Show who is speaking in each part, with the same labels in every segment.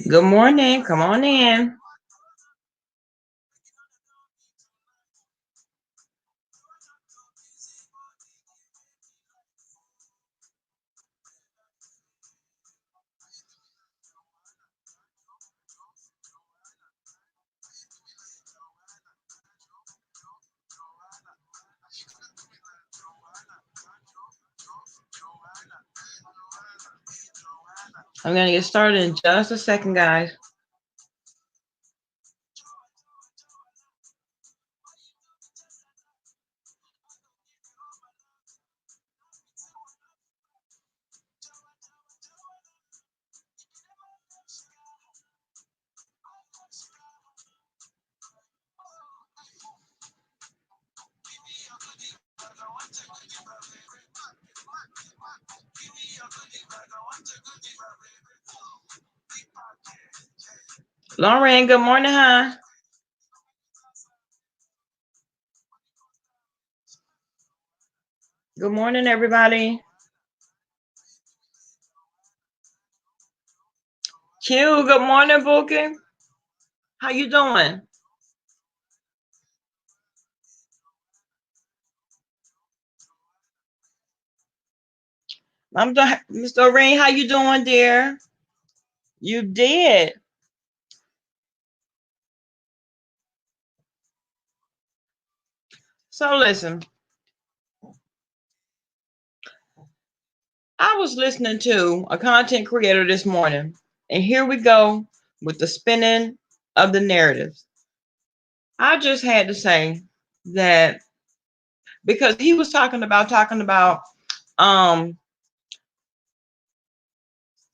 Speaker 1: Good morning. Come on in. I'm going to get started in just a second, guys. Lauren, good morning, huh? Good morning, everybody. Q, good morning, Bookie. How you doing? I'm doing, Mr. Rain, how you doing, dear? You did. So listen, I was listening to a content creator this morning, and here we go with the spinning of the narratives. I just had to say that because he was talking about um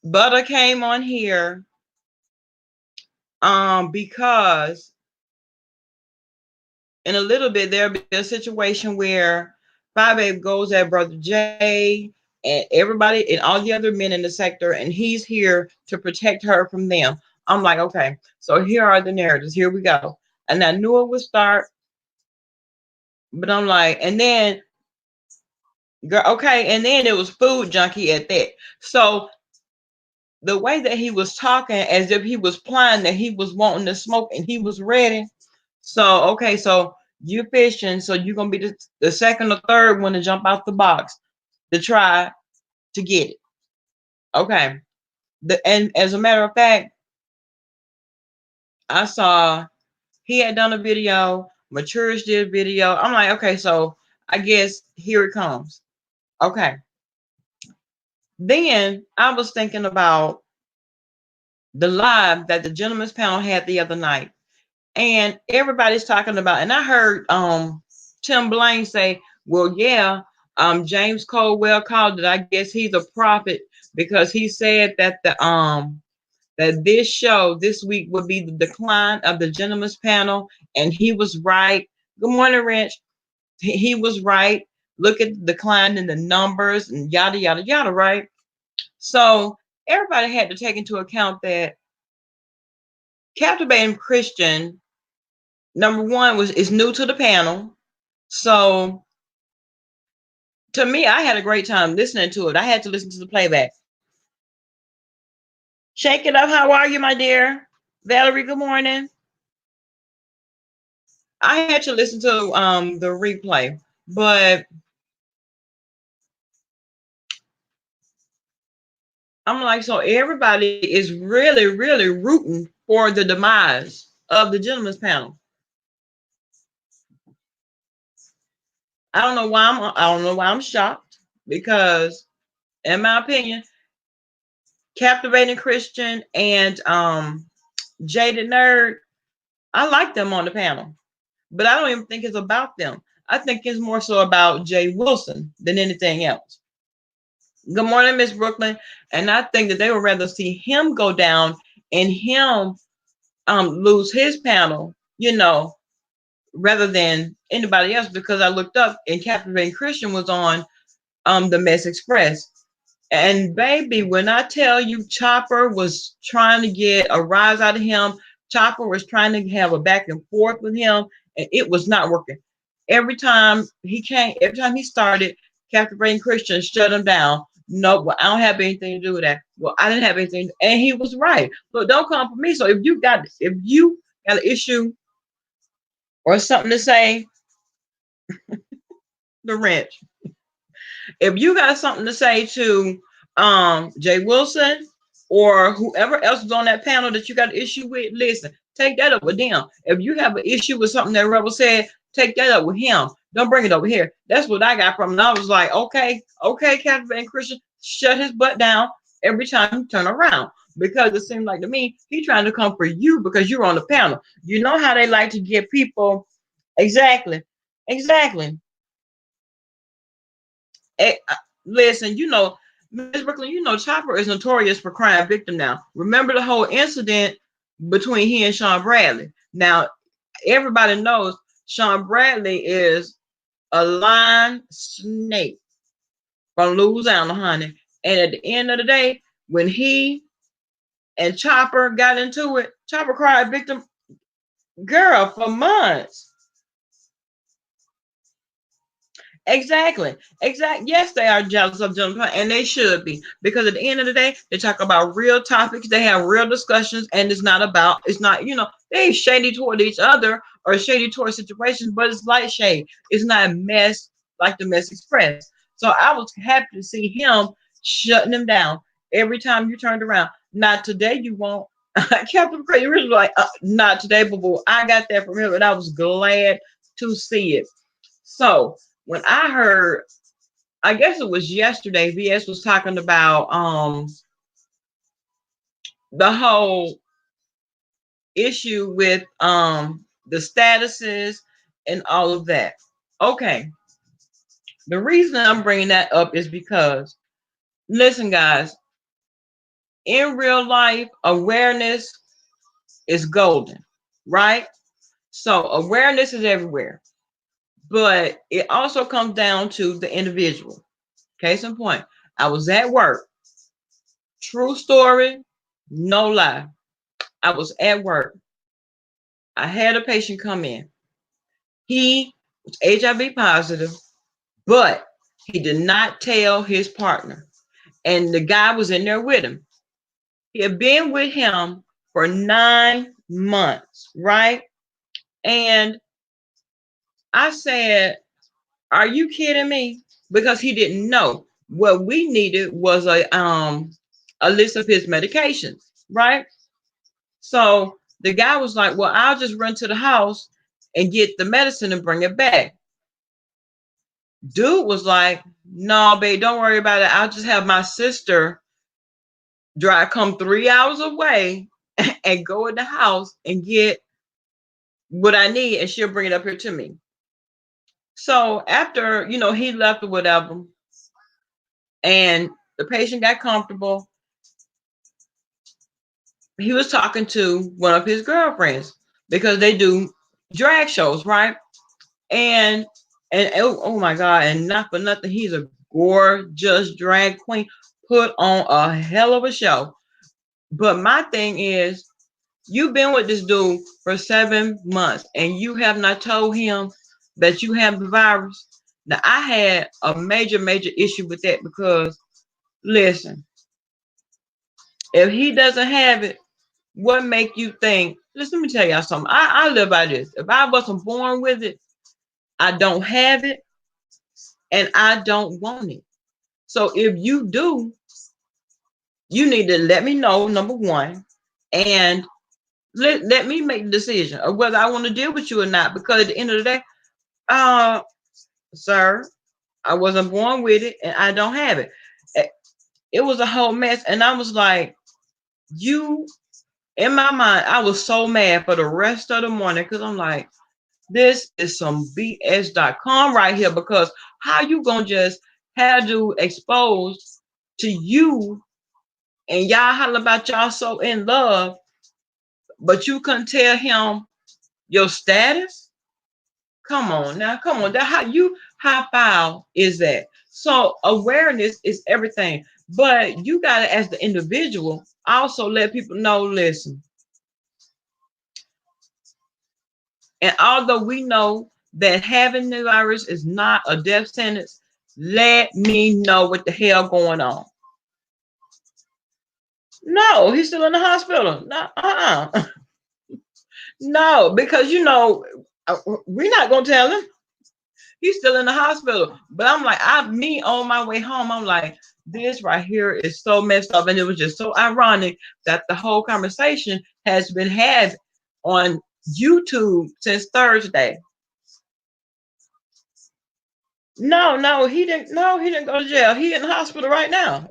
Speaker 1: Butter came on here because in a little bit there'll be a situation where Five Babe goes at Brother Jay and everybody and all the other men in the sector, and he's here to protect her from them. I'm like, okay, so here are the narratives. Here we go. And I knew it would start, but I'm like, and then girl, okay, and then it was food junkie at that. So the way that he was talking as if he was planning that he was wanting to smoke and he was ready. So, okay, so you're fishing, so you're gonna be the second or third one to jump out the box to try to get it. Okay. And as a matter of fact, I saw he had done a video, Maturish did a video. I'm like, okay, so I guess here it comes. Okay. Then I was thinking about the live that the gentleman's panel had the other night. And everybody's talking about, and I heard Tim Blaine say, well, yeah, James Colwell called it. I guess he's a prophet because he said that that this show this week would be the decline of the gentleman's panel, and he was right. Good morning, Rich. He was right. Look at the decline in the numbers and yada yada yada, right? So everybody had to take into account that Captivating Christian, number one, is new to the panel. So to me, I had a great time listening to it. I had to listen to the playback. Shake it up. How are you, my dear? Valerie, good morning. I had to listen to the replay, but I'm like, so everybody is really, really rooting for the demise of the gentleman's panel. I don't know why I'm shocked because, in my opinion, Captivating Christian and Jaded Nerd, I like them on the panel, but I don't even think it's about them. I think it's more so about Jay Wilson than anything else. Good morning, Miss Brooklyn. And I think that they would rather see him go down and him lose his panel, rather than anybody else, because I looked up and Captivating Christian was on the Mess Express. And baby, when I tell you Chopper was trying to get a rise out of him, Chopper was trying to have a back and forth with him, and it was not working. Every time he started, Captivating Christian shut him down. No, well, I don't have anything to do with that. Well, I didn't have anything, and he was right. Look, don't come for me. So if you got an issue or something to say, the wrench. If you got something to say to Jay Wilson or whoever else was on that panel that you got an issue with, listen, take that up with them. If you have an issue with something that Rebel said, take that up with him. Don't bring it over here. That's what I got from him. And I was like, okay, Captain Van Christian, shut his butt down every time you turn around. Because it seemed like to me, he's trying to come for you because you're on the panel. You know how they like to get people. Exactly. Exactly. Eh, listen, Miss Brooklyn, Chopper is notorious for crying victim now. Remember the whole incident between he and Sean Bradley. Now, everybody knows Sean Bradley is a line snake from Louisiana, honey. And at the end of the day, when he and Chopper got into it, Chopper cried victim, girl, for months. Exactly. Exactly. Yes, they are jealous of Jennifer, and they should be, because at the end of the day, they talk about real topics, they have real discussions, and it's not, they ain't shady toward each other or shady toward situations, but it's light shade. It's not a mess like the Mess Express. So I was happy to see him shutting them down every time you turned around. Not today, you won't. Captain Crazy was like, not today, boo. I got that from him, and I was glad to see it. So when I heard, I guess it was yesterday, VS was talking about the whole issue with the statuses and all of that. Okay, the reason I'm bringing that up is because, listen, guys, in real life, awareness is golden, right? So awareness is everywhere, but it also comes down to the individual. Case in point, I was at work. True story, no lie. I was at work. I had a patient come in. He was HIV positive, but he did not tell his partner. And the guy was in there with him. He had been with him for 9 months, right? And I said, are you kidding me? Because he didn't know. What we needed was a list of his medications, right? So the guy was like, well, I'll just run to the house and get the medicine and bring it back. Dude was like, no, babe, don't worry about it. I'll just have my sister come 3 hours away and go in the house and get what I need, and she'll bring it up here to me. So after, he left or whatever, and the patient got comfortable, he was talking to one of his girlfriends because they do drag shows, right? And oh my God, and not for nothing, he's a gorgeous drag queen, put on a hell of a show. But my thing is, you've been with this dude for 7 months and you have not told him that you have the virus. Now, I had a major, major issue with that because, listen, if he doesn't have it, what make you think? Listen, let me tell y'all something. I live by this. If I wasn't born with it, I don't have it, and I don't want it. So if you do, You need to let me know, number one, and let me make the decision of whether I want to deal with you or not. Because at the end of the day, uh, sir, I wasn't born with it, and I don't have it. It was a whole mess, and I was like, you. In my mind, I was so mad for the rest of the morning because I'm like, this is some BS.com right here. Because how you gonna just have to expose to you and y'all holler about y'all so in love, but you couldn't tell him your status? Come on now, come on. How foul is that? So awareness is everything. But you gotta, as the individual, also let people know, listen. And although we know that having the virus is not a death sentence, let me know what the hell going on. No, he's still in the hospital. No, no, because we're not gonna tell him. He's still in the hospital. But I'm like, me on my way home, I'm like, this right here is so messed up. And it was just so ironic that the whole conversation has been had on YouTube since Thursday. No, he didn't. No, he didn't go to jail. He in the hospital right now.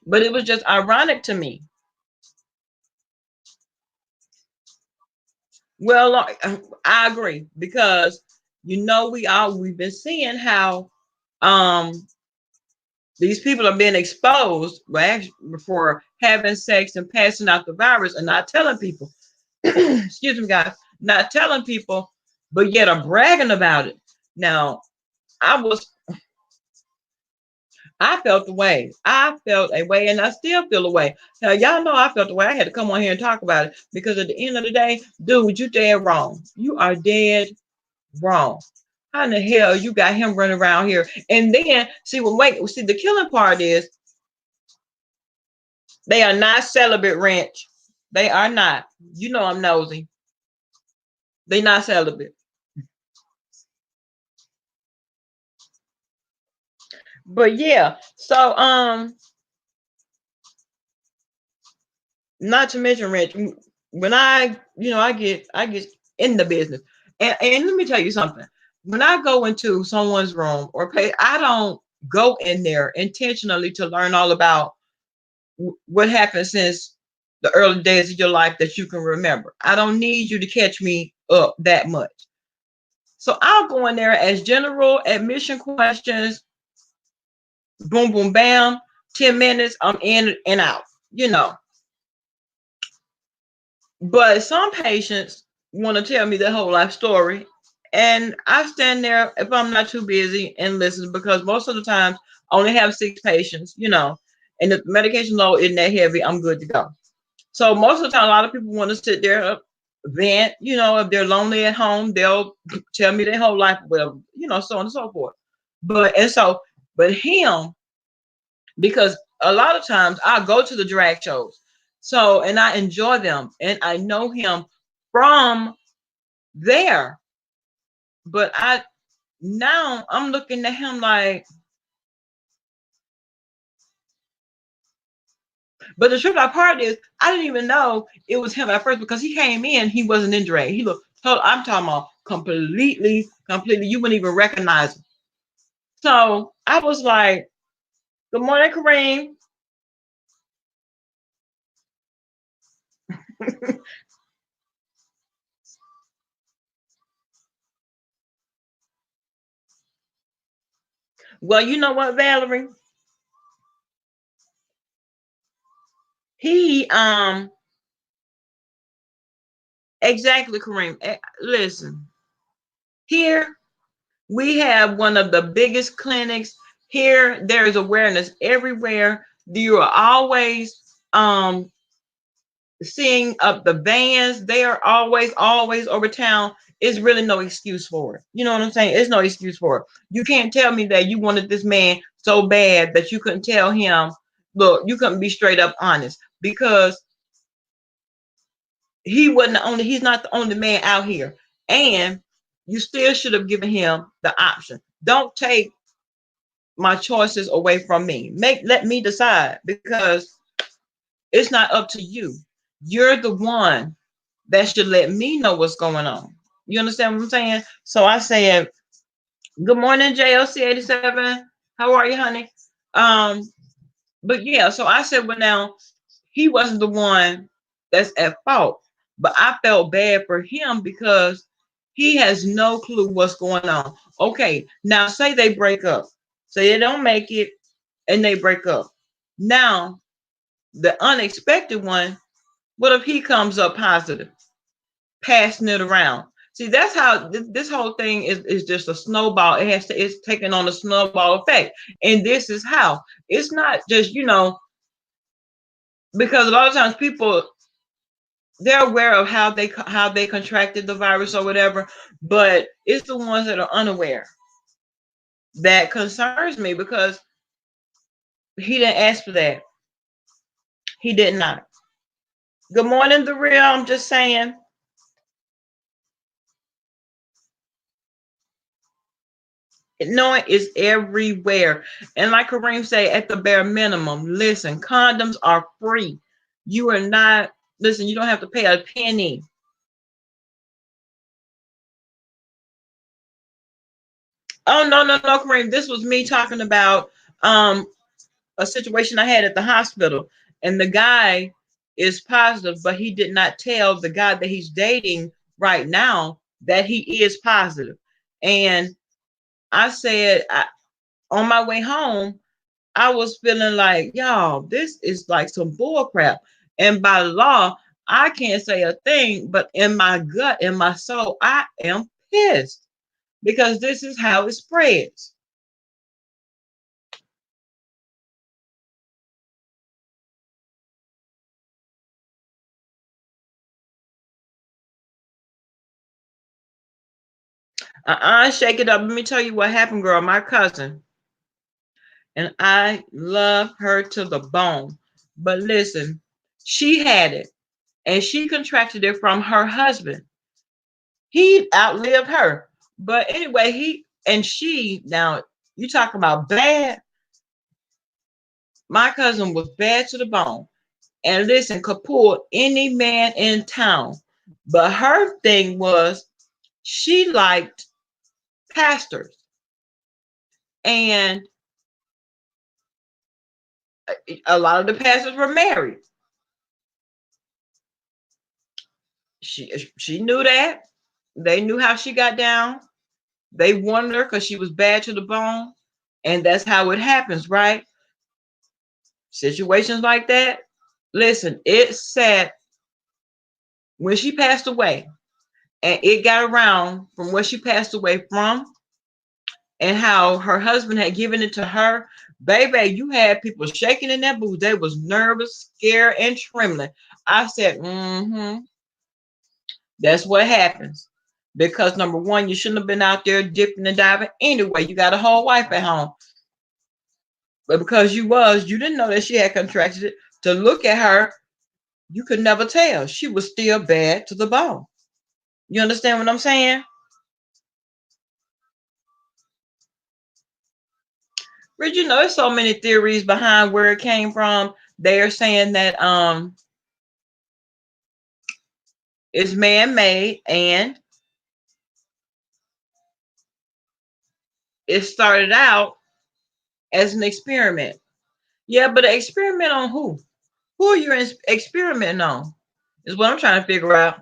Speaker 1: But it was just ironic to me. Well, I agree because we've been seeing how um these people are being exposed for having sex and passing out the virus and not telling people. Excuse me, guys, not telling people, but yet are bragging about it. Now, I was I felt the way. I felt a way, and I still feel a way. Now, y'all know I felt the way. I had to come on here and talk about it because at the end of the day, dude, you dead wrong. You are dead wrong. How in the hell you got him running around here? And then see, the killing part is they are not celibate, Wrench. They are not. You know I'm nosy. They not celibate. But yeah, so not to mention, Rich, when I get in the business, and let me tell you something. When I go into someone's room or pay, I don't go in there intentionally to learn all about what happened since the early days of your life that you can remember. I don't need you to catch me up that much. So I'll go in there as general admission questions, boom, boom, bam, 10 minutes, I'm in and out, you know. But some patients want to tell me their whole life story. And I stand there if I'm not too busy and listen because most of the time I only have 6 patients, and if the medication load isn't that heavy, I'm good to go. So most of the time, a lot of people want to sit there, vent, if they're lonely at home, they'll tell me their whole life, whatever, so on and so forth. But him, because a lot of times I go to the drag shows. So, and I enjoy them and I know him from there. But now I'm looking at him like, but the truth of part is I didn't even know it was him at first because he came in, he wasn't in drag. He looked, I'm talking about completely, you wouldn't even recognize him. So I was like, good morning, Kareem. Well, you know what, Valerie? He exactly, Kareem. Listen, here we have one of the biggest clinics. Here there is awareness everywhere. You are always seeing up the vans. They are always over town. It's really no excuse for it. You know what I'm saying? It's no excuse for it. You can't tell me that you wanted this man so bad that you couldn't tell him, look, you couldn't be straight up honest because he's not the only man out here. And you still should have given him the option. Don't take my choices away from me. Let me decide, because it's not up to you. You're the one that should let me know what's going on. You understand what I'm saying? So I said, good morning, JLC87. How are you, honey? Um, but yeah, so I said, well, now he wasn't the one that's at fault, but I felt bad for him because he has no clue what's going on. Okay, now say they break up, say they don't make it, and they break up. Now, the unexpected one, what if he comes up positive, passing it around? See, that's how this whole thing is just a snowball. It's taking on a snowball effect. And this is how it's not just, because a lot of times people, they're aware of how they contracted the virus or whatever, but it's the ones that are unaware that concerns me, because he didn't ask for that. He did not. Good morning, the real. I'm just saying. Knowing is everywhere. And like Kareem say, at the bare minimum, listen, condoms are free. You are not, listen, you don't have to pay a penny. Oh, no, no, no, Kareem. This was me talking about a situation I had at the hospital. And the guy is positive, but he did not tell the guy that he's dating right now that he is positive. And I said, on my way home, I was feeling like, y'all, this is like some bull crap. And by law, I can't say a thing, but in my gut, in my soul, I am pissed, because this is how it spreads. Shake it up. Let me tell you what happened, girl. My cousin, and I love her to the bone. But listen, she had it, and she contracted it from her husband. He outlived her. But anyway, now you talk about bad. My cousin was bad to the bone. And listen, could pull any man in town. But her thing was, she liked pastors. And a lot of the pastors were married. She knew that. They knew how she got down. They wanted her because she was bad to the bone. And that's how it happens, right? Situations like that. Listen, it said when she passed away, and it got around from where she passed away from, and how her husband had given it to her. Baby, you had people shaking in that booth. They was nervous, scared, and trembling. I said, that's what happens. Because number one, you shouldn't have been out there dipping and diving anyway. You got a whole wife at home. But because you didn't know that she had contracted it. To look at her, you could never tell. She was still bad to the bone. You understand what I'm saying? But there's so many theories behind where it came from. They are saying that it's man-made, and it started out as an experiment. Yeah, but an experiment on who? Who are you experimenting on? Is what I'm trying to figure out.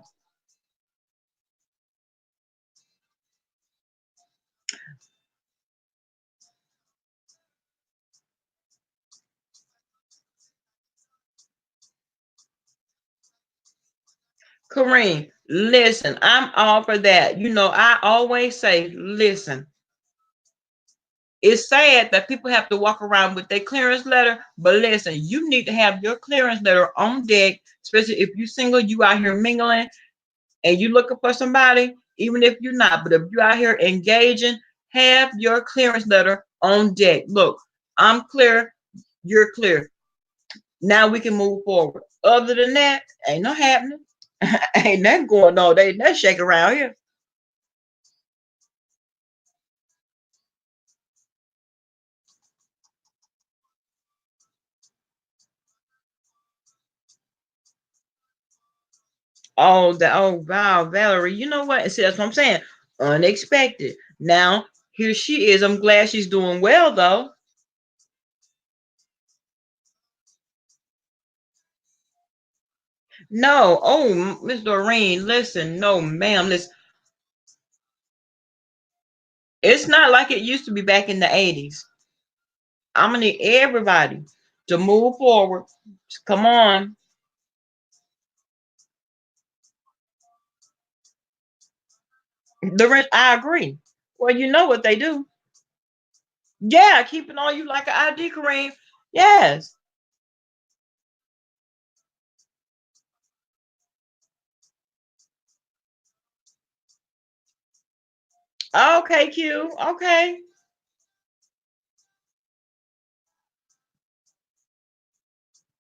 Speaker 1: Kareem, listen, I'm all for that. I always say, listen, it's sad that people have to walk around with their clearance letter, but listen, you need to have your clearance letter on deck, especially if you're single, you out here mingling, and you looking for somebody, even if you're not, but if you're out here engaging, have your clearance letter on deck. Look, I'm clear, you're clear. Now we can move forward. Other than that, ain't no happening. Ain't nothing going on. Ain't that shake around here. Oh, wow, Valerie. You know what? See, that's what I'm saying. Unexpected. Now, here she is. I'm glad she's doing well, though. No. Oh, Miss Doreen, listen. No, ma'am. Listen. It's not like it used to be back in the 80s. I'm going to need everybody to move forward. Come on. The rent, I agree. Well, you know what they do. Yeah, keeping on you like an ID, Kareem. Yes. Okay, Q. Okay.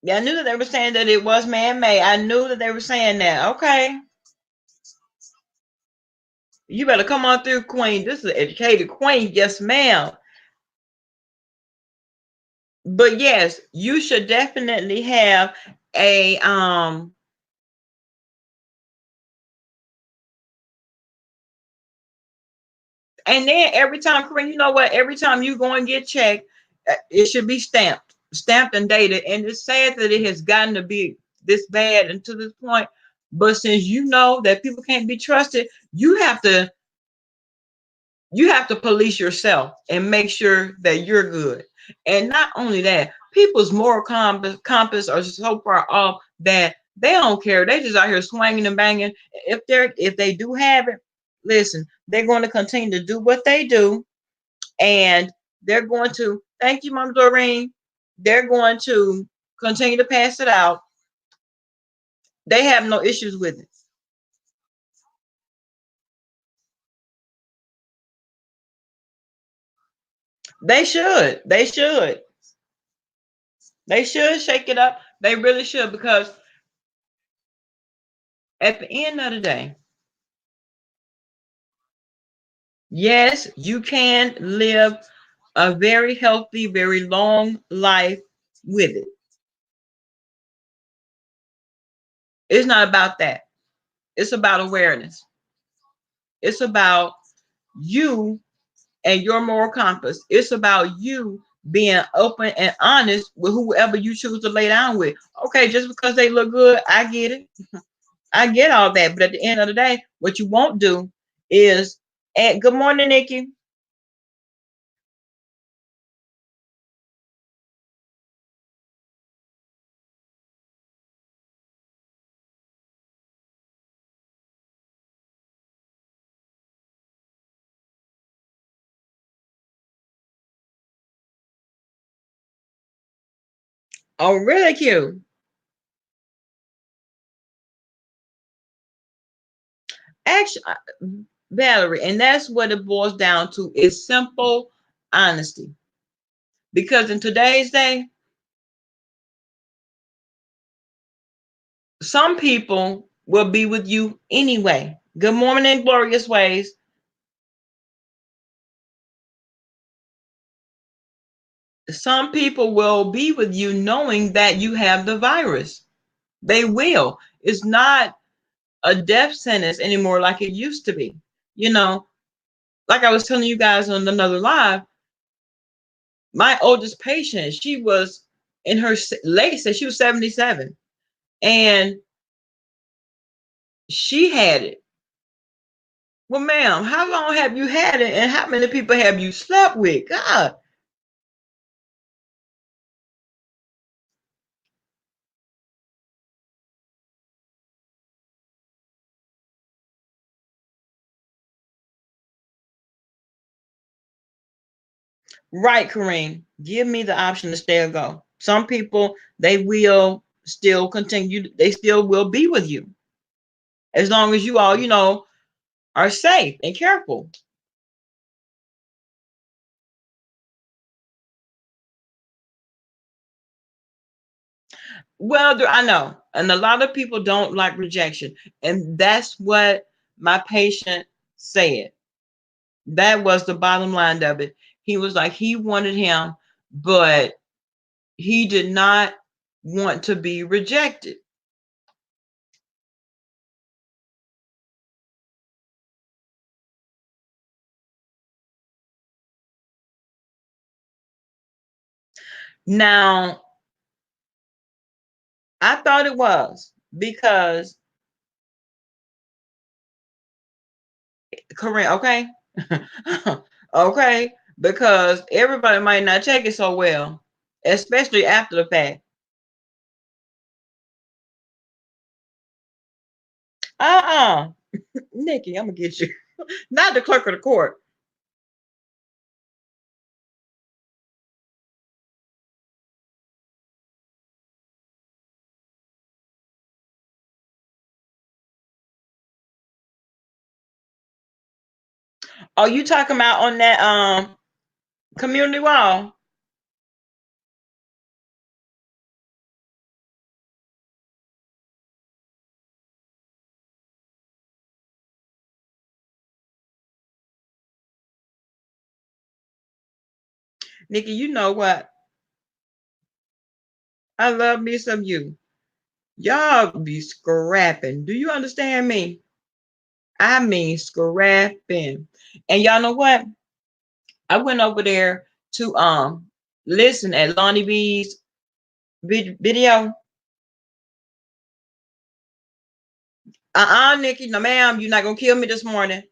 Speaker 1: Yeah, I knew that they were saying that it was man-made. I knew that they were saying that. Okay. You better come on through, Queen. This is an educated Queen. Yes, ma'am. But yes, you should definitely have a and then every time, Corinne, you know what? Every time you go and get checked, it should be stamped and dated. And it's sad that it has gotten to be this bad and to this point. But since you know that people can't be trusted, you have to police yourself and make sure that you're good. And not only that, people's moral compass are so far off that they don't care. They just out here swinging and banging. If they do have it, listen, they're going to continue to do what they do, and they're going to thank you, Mom Doreen. They're going to continue to pass it out. They have no issues with it. They should. They should. They should shake it up. They really should, because at the end of the day, yes, you can live a very healthy, very long life with it. It's not about that. It's about awareness. It's about you and your moral compass. It's about you being open and honest with whoever you choose to lay down with. Okay, just because they look good, I get it. I get all that. But at the end of the day, what you won't do is, and good morning, Nikki. Oh, really cute. Actually, Valerie, and that's what it boils down to, is simple honesty. Because in today's day, some people will be with you anyway. Good morning, glorious ways. Some people will be with you knowing that you have the virus. They will. It's not a death sentence anymore like it used to be. You know, like I was telling you guys on another live, my oldest patient, she was in her late, said she was 77, and she had it. Well, ma'am, how long have you had it, and how many people have you slept with? God. Right, Kareem. Give me the option to stay or go. Some people, they will still continue, they still will be with you as long as you all, are safe and careful. Well, I know. And a lot of people don't like rejection. And that's what my patient said. That was the bottom line of it. He was like, he wanted him, but he did not want to be rejected. Now, I thought it was because Corinne, okay? Okay, because everybody might not take it so well, especially after the fact. Uh-uh. Nikki, I'm gonna get you. Not the clerk of the court. Oh, you talking about on that community wall? Nikki, you know what? I love me some you. Y'all be scrapping. Do you understand me? I mean scrapping. And y'all know what? I went over there to listen at Lonnie B's video. Nikki, no ma'am, you're not gonna kill me this morning.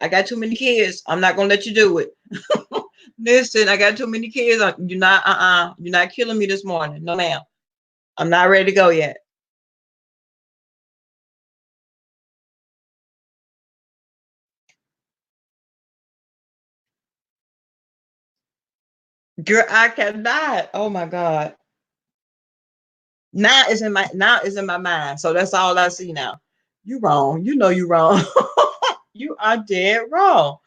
Speaker 1: I got too many kids. I'm not gonna let you do it. Listen, I got too many kids. You're not killing me this morning. No ma'am. I'm not ready to go yet. Girl, I cannot. Oh my God. Now is in my mind. So that's all I see now. You wrong. You know you wrong. You are dead wrong.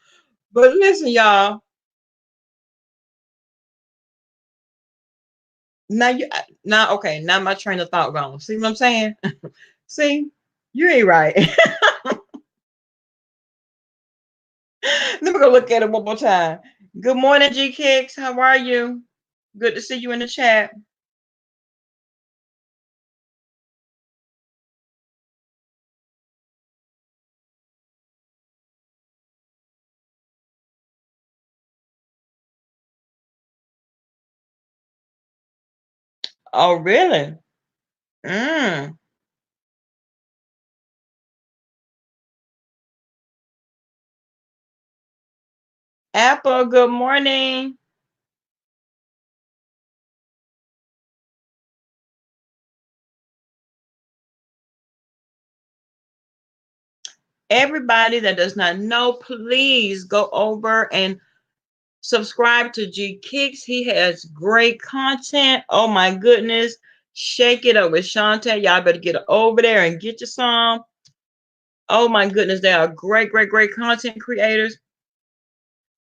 Speaker 1: But listen, y'all. Now okay, now my train of thought wrong. See what I'm saying? See, you ain't right. Let me go look at it one more time. Good morning, G Kicks. How are you? Good to see you in the chat. Oh, really? Mm. Apple, good morning. Everybody that does not know, please go over and subscribe to G Kicks. He has great content. Oh my goodness. Shake it up with Shantae. Y'all better get over there and get your some. Oh my goodness. They are great, great, great content creators.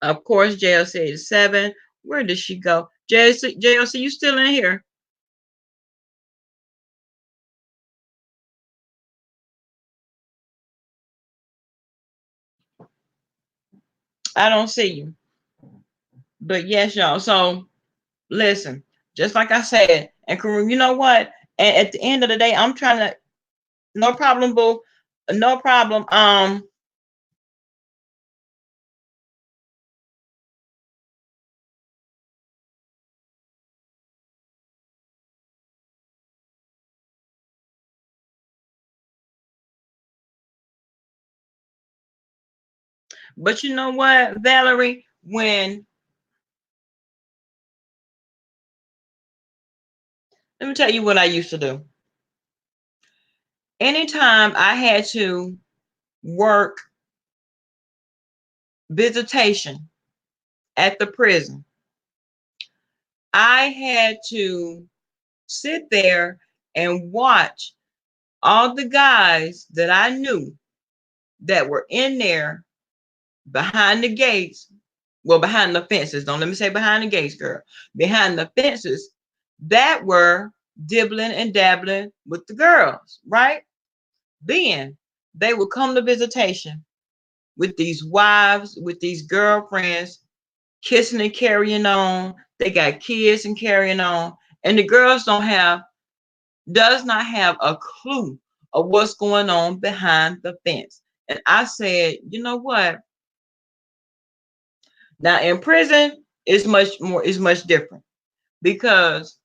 Speaker 1: Of course, JLC 87. Where did she go? JLC, you still in here? I don't see you. But yes, y'all. So listen, just like I said, and Kareem, you know what? And at the end of the day, I'm trying to, no problem, boo. No problem. But you know what, Valerie? Let me tell you what I used to do. Anytime I had to work visitation at the prison, I had to sit there and watch all the guys that I knew that were in there behind the gates. Well, behind the fences. Don't let me say behind the gates, girl. Behind the fences that were dibbling and dabbling with the girls, right? Then they would come to visitation with these wives, with these girlfriends, kissing and carrying on. They got kids and carrying on. And the girls does not have a clue of what's going on behind the fence. And I said, you know what? Now in prison, it's much different. because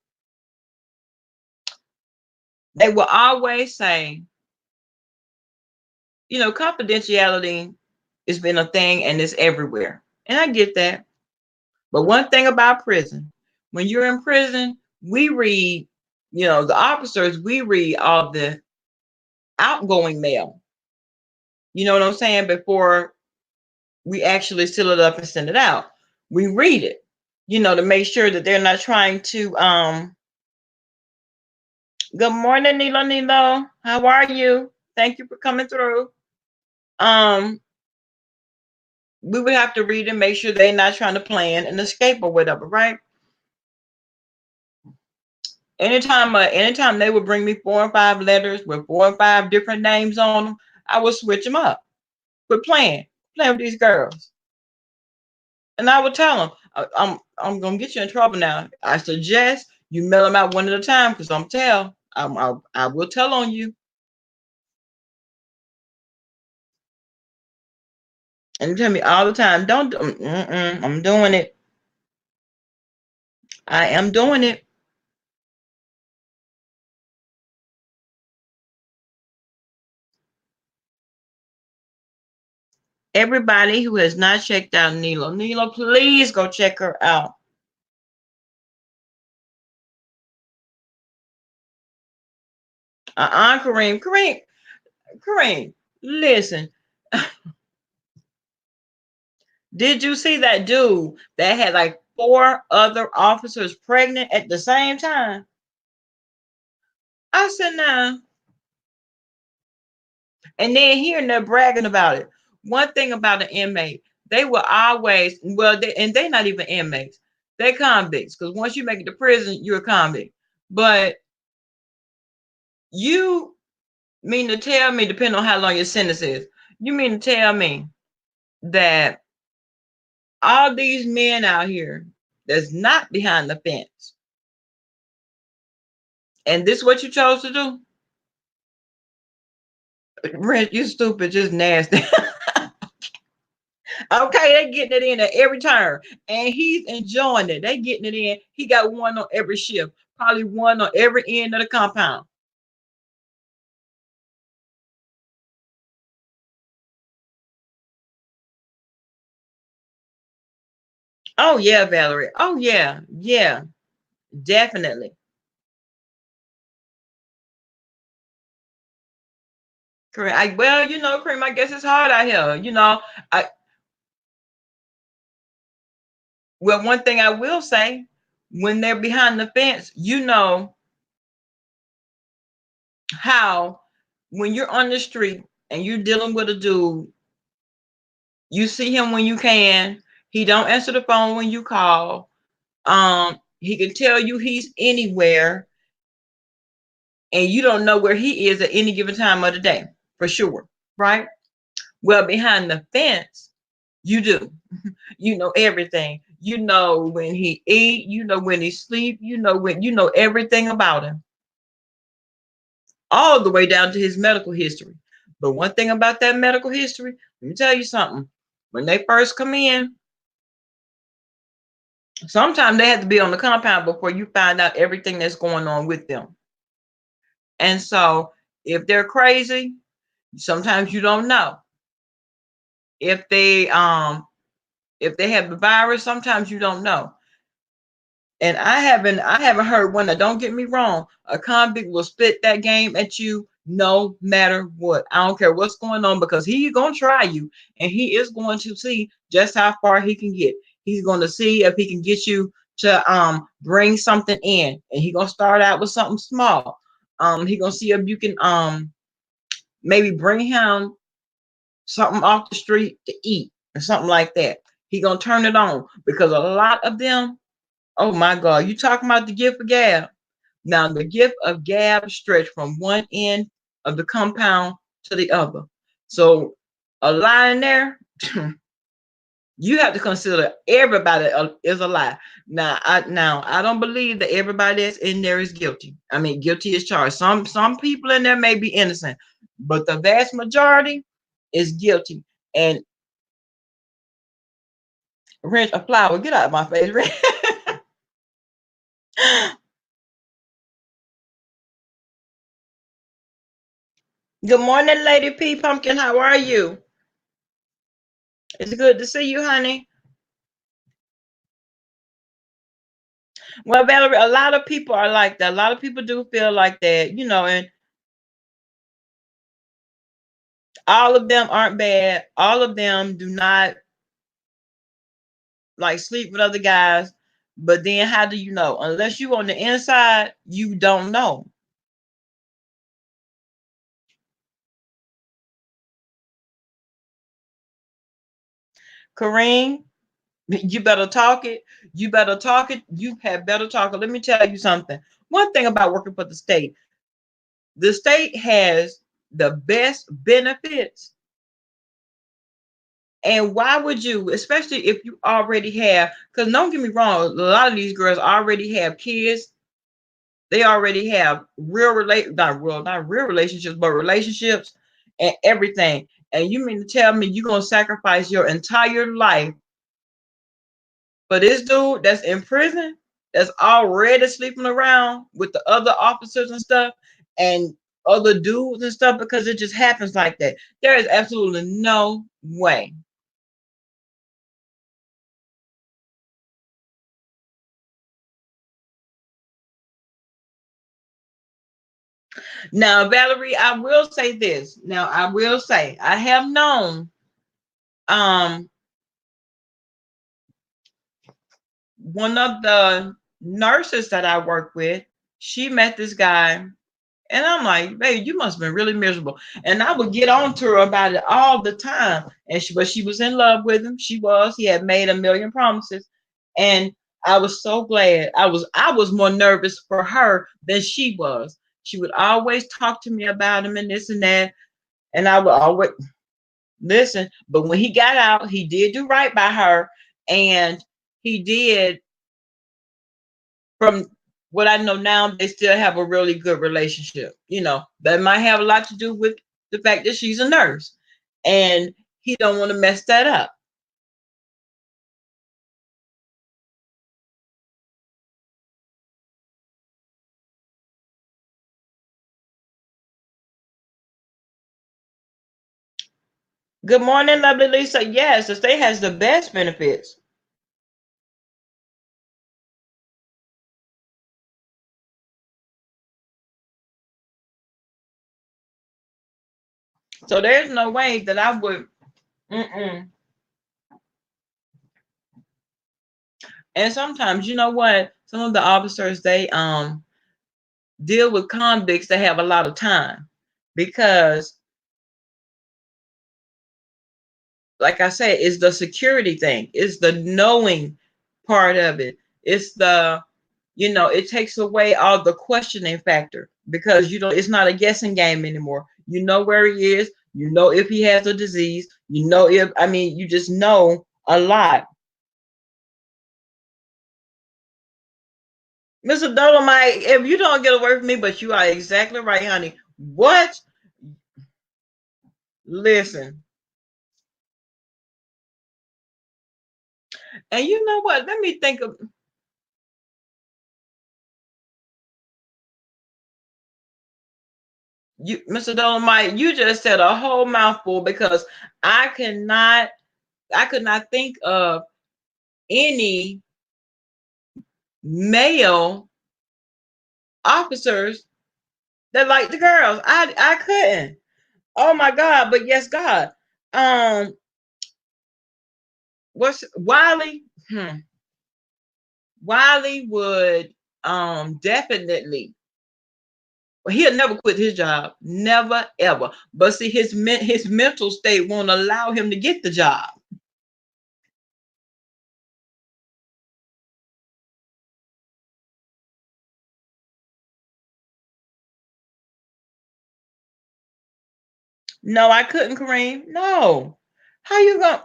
Speaker 1: they will always say, you know, confidentiality has been a thing and it's everywhere. And I get that. But one thing about prison, when you're in prison, we read, you know, the officers, we read all the outgoing mail. You know what I'm saying? Before we actually seal it up and send it out, we read it, you know, to make sure that they're not trying to. Good morning, Nilo. How are you? Thank you for coming through. Um, we would have to read and make sure they're not trying to plan an escape or whatever, right? Anytime they would bring me 4 or 5 letters with 4 or 5 different names on them, I would switch them up. Quit playing with these girls, and I would tell them, I'm gonna get you in trouble now. I suggest you mail them out one at a time because I will tell on you. And you tell me all the time, don't. I'm doing it. I am doing it. Everybody who has not checked out Nilo, please go check her out. Kareem, listen. Did you see that dude that had like 4 other officers pregnant at the same time? I said, nah. And then here and they're bragging about it. One thing about an inmate, they will always, they're not even inmates. They're convicts. Because once you make it to prison, you're a convict. But you mean to tell me, depending on how long your sentence is, you mean to tell me that all these men out here that's not behind the fence, and this is what you chose to do? Rent, you stupid, just nasty. Okay, they getting it in at every turn, and he's enjoying it. They getting it in. He got one on every shift, probably one on every end of the compound. Oh yeah, Valerie. Oh yeah, yeah, definitely. Correct. Well, you know, Cream. I guess it's hard out here. You know, I well, one thing I will say, when they're behind the fence, you know how when you're on the street and you're dealing with a dude, you see him when you can. He don't answer the phone when you call. He can tell you he's anywhere, and you don't know where he is at any given time of the day, for sure, right? Well, behind the fence, you do. You know everything. You know when he eat. You know when he sleep. You know everything about him, all the way down to his medical history. But one thing about that medical history, let me tell you something. When they first come in, sometimes they have to be on the compound before you find out everything that's going on with them. And so if they're crazy, sometimes you don't know. If they have the virus, sometimes you don't know. And I haven't heard one that, don't get me wrong, a convict will spit that game at you no matter what. I don't care what's going on, because he's gonna try you, and he is going to see just how far he can get. He's going to see if he can get you to bring something in, and he's gonna start out with something small. He's gonna see if you can maybe bring him something off the street to eat or something like that. He's gonna turn it on, because a lot of them, oh my God, you talking about the gift of gab. Now, the gift of gab stretched from one end of the compound to the other. So, a lie in there, you have to consider everybody is a lie. Now I don't believe that everybody that's in there is guilty. I mean, guilty is charged. Some people in there may be innocent, but the vast majority is guilty. And Rich, a flower, get out of my face, Rich. Good morning, Lady P. Pumpkin. How are you? It's good to see you, honey. Well, Valerie, a lot of people are like that. A lot of people do feel like that, and all of them aren't bad. All of them do not like sleep with other guys. But then how do you know? Unless you on the inside, you don't know. Kareem, you better talk it. You better talk it. You have better talk it. Let me tell you something. One thing about working for the state has the best benefits. And why would you, especially if you already have, because don't get me wrong, a lot of these girls already have kids. They already have not real relationships, but relationships and everything. And you mean to tell me you're gonna sacrifice your entire life for this dude that's in prison, that's already sleeping around with the other officers and stuff, and other dudes and stuff, because it just happens like that? There is absolutely no way. Now, Valerie, I will say this. Now, I will say I have known um one of the nurses that I work with. She met this guy, and I'm like, baby, you must have been really miserable. And I would get on to her about it all the time. But she was in love with him. He had made a million promises. And I was so glad. I was more nervous for her than she was. She would always talk to me about him and this and that. And I would always listen. But when he got out, he did do right by her. And he did, from what I know now, they still have a really good relationship. That might have a lot to do with the fact that she's a nurse, and he don't want to mess that up. Good morning, lovely Lisa. Yes, the state has the best benefits. So there's no way that I would. Mm-mm. And sometimes, you know what? Some of the officers, they deal with convicts that have a lot of time, because like I said, it's the security thing. It's the knowing part of it. It's it takes away all the questioning factor, because it's not a guessing game anymore. You know where he is. You know if he has a disease. You just know a lot. Mr. Dolomite, if you don't get away from me, but you are exactly right, honey. What? Listen. And you know what? Let me think of you, Mr. Dolomite. You just said a whole mouthful, because I cannot, I could not think of any male officers that like the girls. I couldn't. Oh my God! But yes, God. Um, what's Wiley? Wiley would definitely. Well, he'll never quit his job, never ever. But see, his mental state won't allow him to get the job. No, I couldn't, Kareem. No. How you going?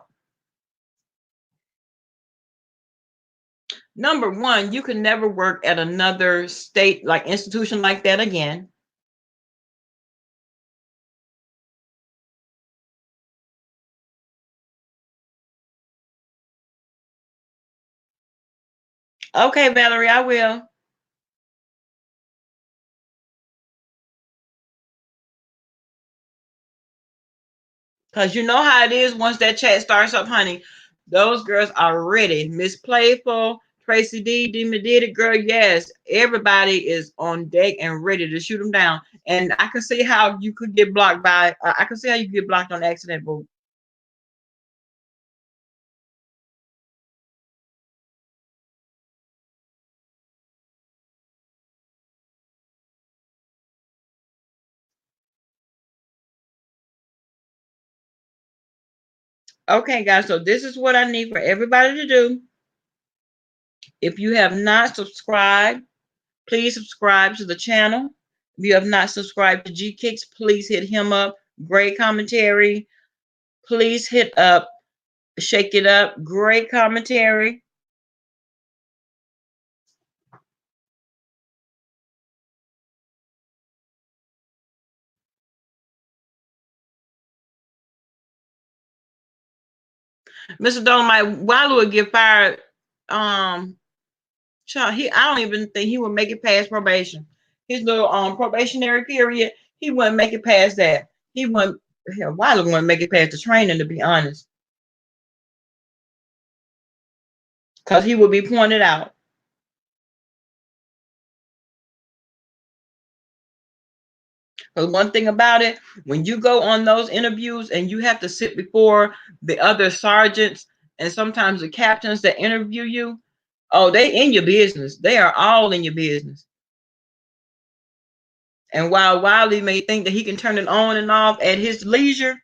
Speaker 1: Number one, you can never work at another state like institution like that again. Okay, Valerie, I will. Because you know how it is once that chat starts up, honey. Those girls are ready. Miss Playful, Tracy D, Demon did it, girl. Yes, everybody is on deck and ready to shoot them down. And I can see how you could get blocked by. I can see how you get blocked on accident, boo. Okay, guys. So this is what I need for everybody to do. If you have not subscribed, please subscribe to the channel. If you have not subscribed to G Kicks, please hit him up. Great commentary. Please hit up Shake It Up. Great commentary. Mr. Dolomite, Wiley would get fired. He I don't even think he would make it past probation. His little probationary period, he wouldn't make it past that. He wouldn't. Hell, Wiley wouldn't make it past the training, to be honest, because he would be pointed out. But one thing about it, when you go on those interviews and you have to sit before the other sergeants and sometimes the captains that interview you, oh, they in your business. They are all in your business. And while Wiley may think that he can turn it on and off at his leisure,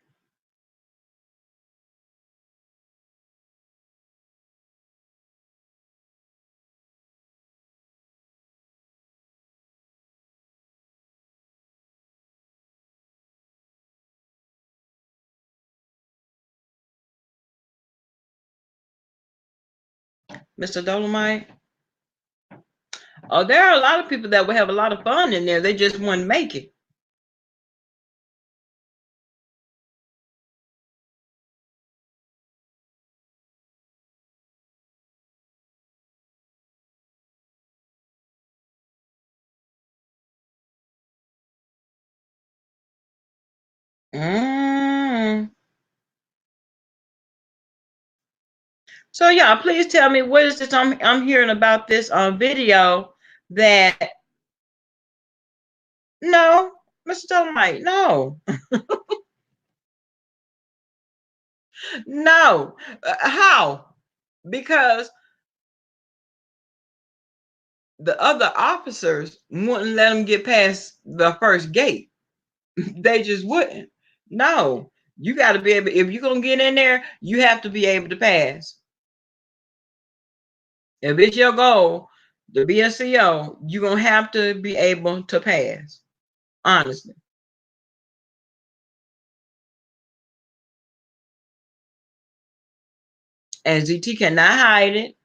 Speaker 1: Mr. Dolomite, oh, there are a lot of people that would have a lot of fun in there. They just wouldn't make it. Mm. So yeah, please tell me what is this I'm hearing about this video that no, Mr. Dolomite, no, no. How? Because the other officers wouldn't let them get past the first gate. They just wouldn't. No, you got to be able. If you're gonna get in there, you have to be able to pass. If it's your goal to be a CO, you're gonna have to be able to pass. Honestly, and ZT cannot hide it.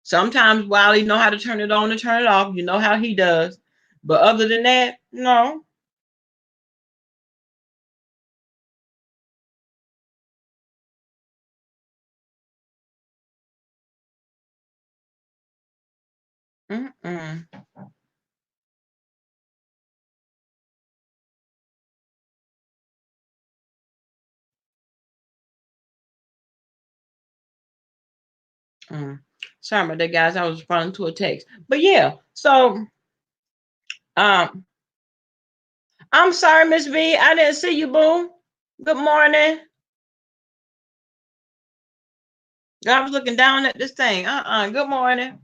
Speaker 1: Sometimes Wiley know how to turn it on and turn it off. You know how he does. But other than that, no. Mm-mm. Mm. Sorry about that, guys. I was responding to a text. But yeah, so um, I'm sorry, Miss B. I didn't see you, boo. Good morning. I was looking down at this thing. Good morning.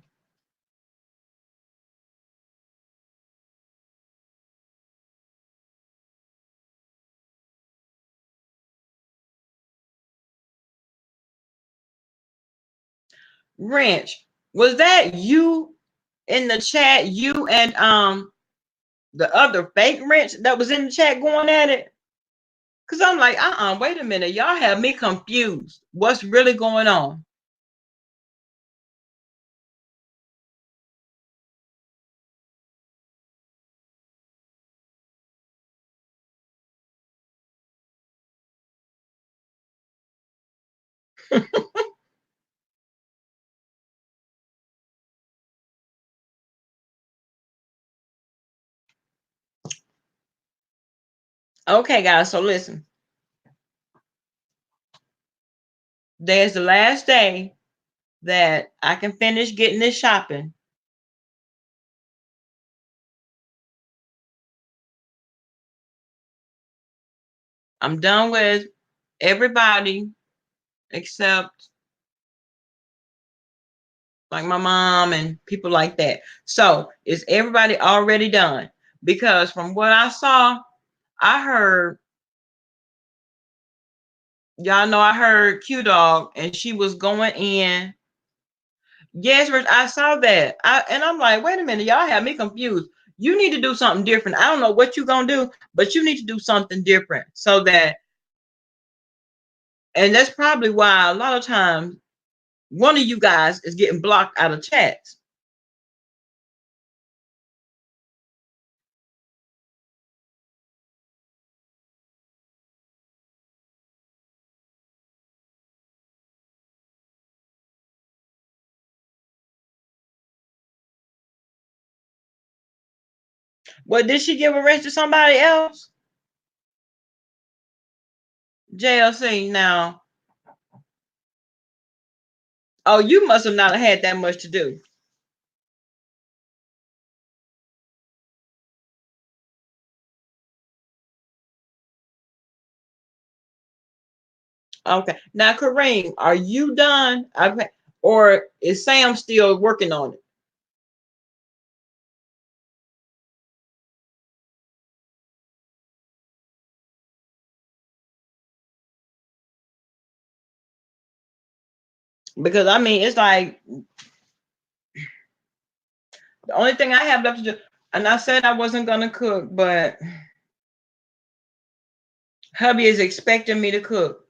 Speaker 1: Wrench. Was that you in the chat? You and the other fake wrench that was in the chat going at it? Cause I'm like, wait a minute. Y'all have me confused. What's really going on? Okay, guys. So listen. There's the last day that I can finish getting this shopping. I'm done with everybody except like my mom and people like that. So is everybody already done? Because from what I saw, I heard, y'all know, I heard Q Dog and she was going in. Yes, Rich, I saw that. And I'm like, wait a minute, y'all have me confused. You need to do something different. I don't know what you're gonna do, but you need to do something different so that, and that's probably why a lot of times one of you guys is getting blocked out of chats. Well, did she give a rest to somebody else? JLC now. Oh, you must have not had that much to do. Okay. Now, Kareem, are you done? Or is Sam still working on it? Because I mean, it's like the only thing I have left to do, and I said I wasn't gonna cook, but hubby is expecting me to cook.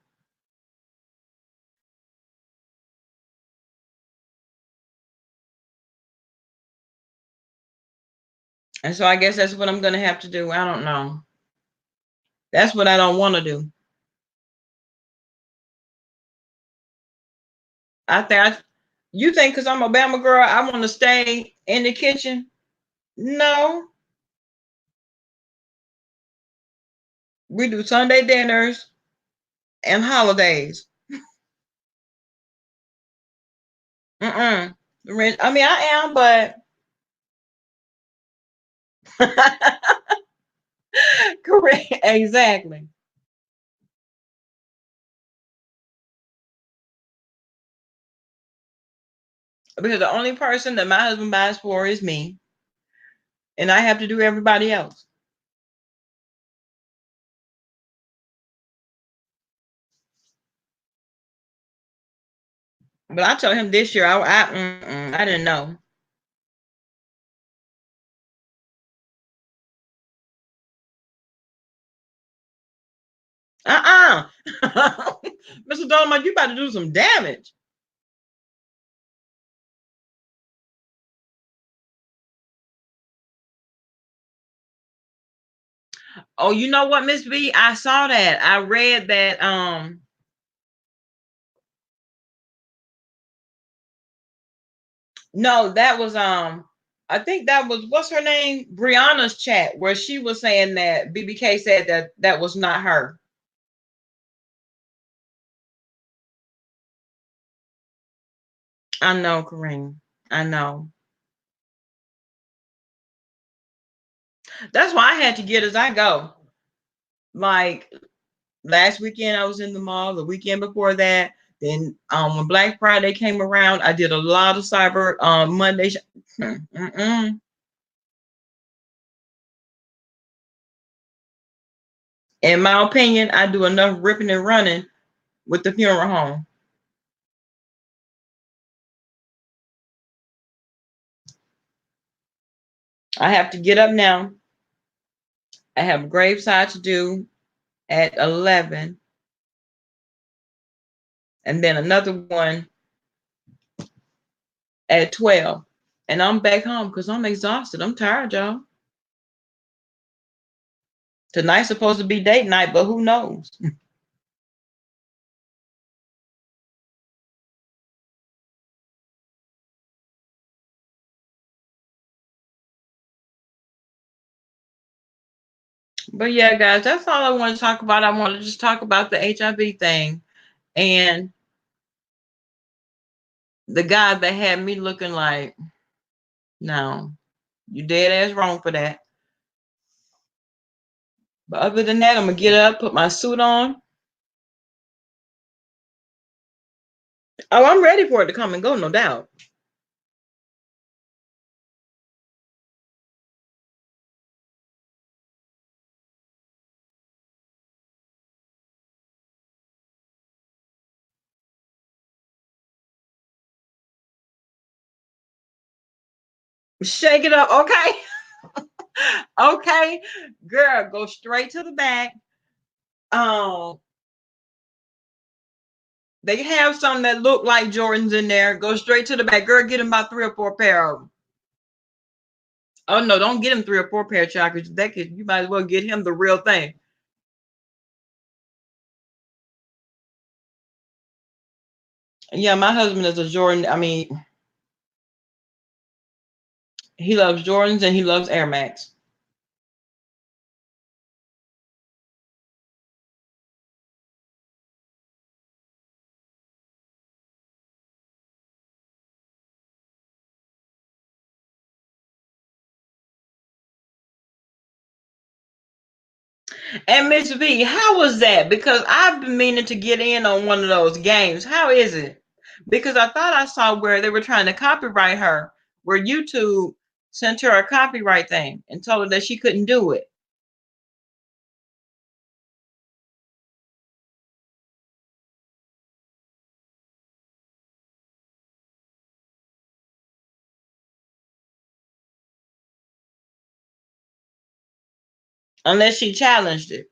Speaker 1: And so I guess that's what I'm gonna have to do. I don't know. That's what I don't want to do. You think because I'm a Bama girl, I want to stay in the kitchen? No. We do Sunday dinners and holidays. Mm-mm. I mean, I am, but correct, exactly. Because the only person that my husband buys for is me, and I have to do everybody else. But I told him this year, I didn't know. Uh-uh. Mr. Dolomite, you about to do some damage. Oh, you know what, Miss B? I saw that. I read that. No, that was I think that was, what's her name? Brianna's chat where she was saying that BBK said that that was not her. I know, Kareem. I know. That's why I had to get as I go. Like last weekend, I was in the mall. The weekend before that, then when Black Friday came around, I did a lot of Cyber Monday. In my opinion, I do enough ripping and running with the funeral home. I have to get up now. I have graveside to do at 11, and then another one at 12. And I'm back home because I'm exhausted. I'm tired, y'all. Tonight's supposed to be date night, but who knows? But yeah, guys, that's all I want to talk about. I want to just talk about the HIV thing. And The guy that had me looking like, no, you dead ass wrong for that. But other than that, I'm gonna get up, put my suit on. Oh, I'm ready for it to come and go, no doubt. Shake it up, okay? Okay, girl, go straight to the back. Um, they have some that look like Jordans in there. Go straight to the back, girl. Get them about 3 or 4 pair of them. Oh no, don't get him 3 or 4 pair of chocolates. That kid, you might as well get him the real thing. Yeah, my husband is a Jordan. I mean, he loves Jordans and he loves Air Max. And Miss V, how was that? Because I've been meaning to get in on one of those games. How is it? Because I thought I saw where they were trying to copyright her, where YouTube sent her a copyright thing and told her that she couldn't do it. Unless she challenged it.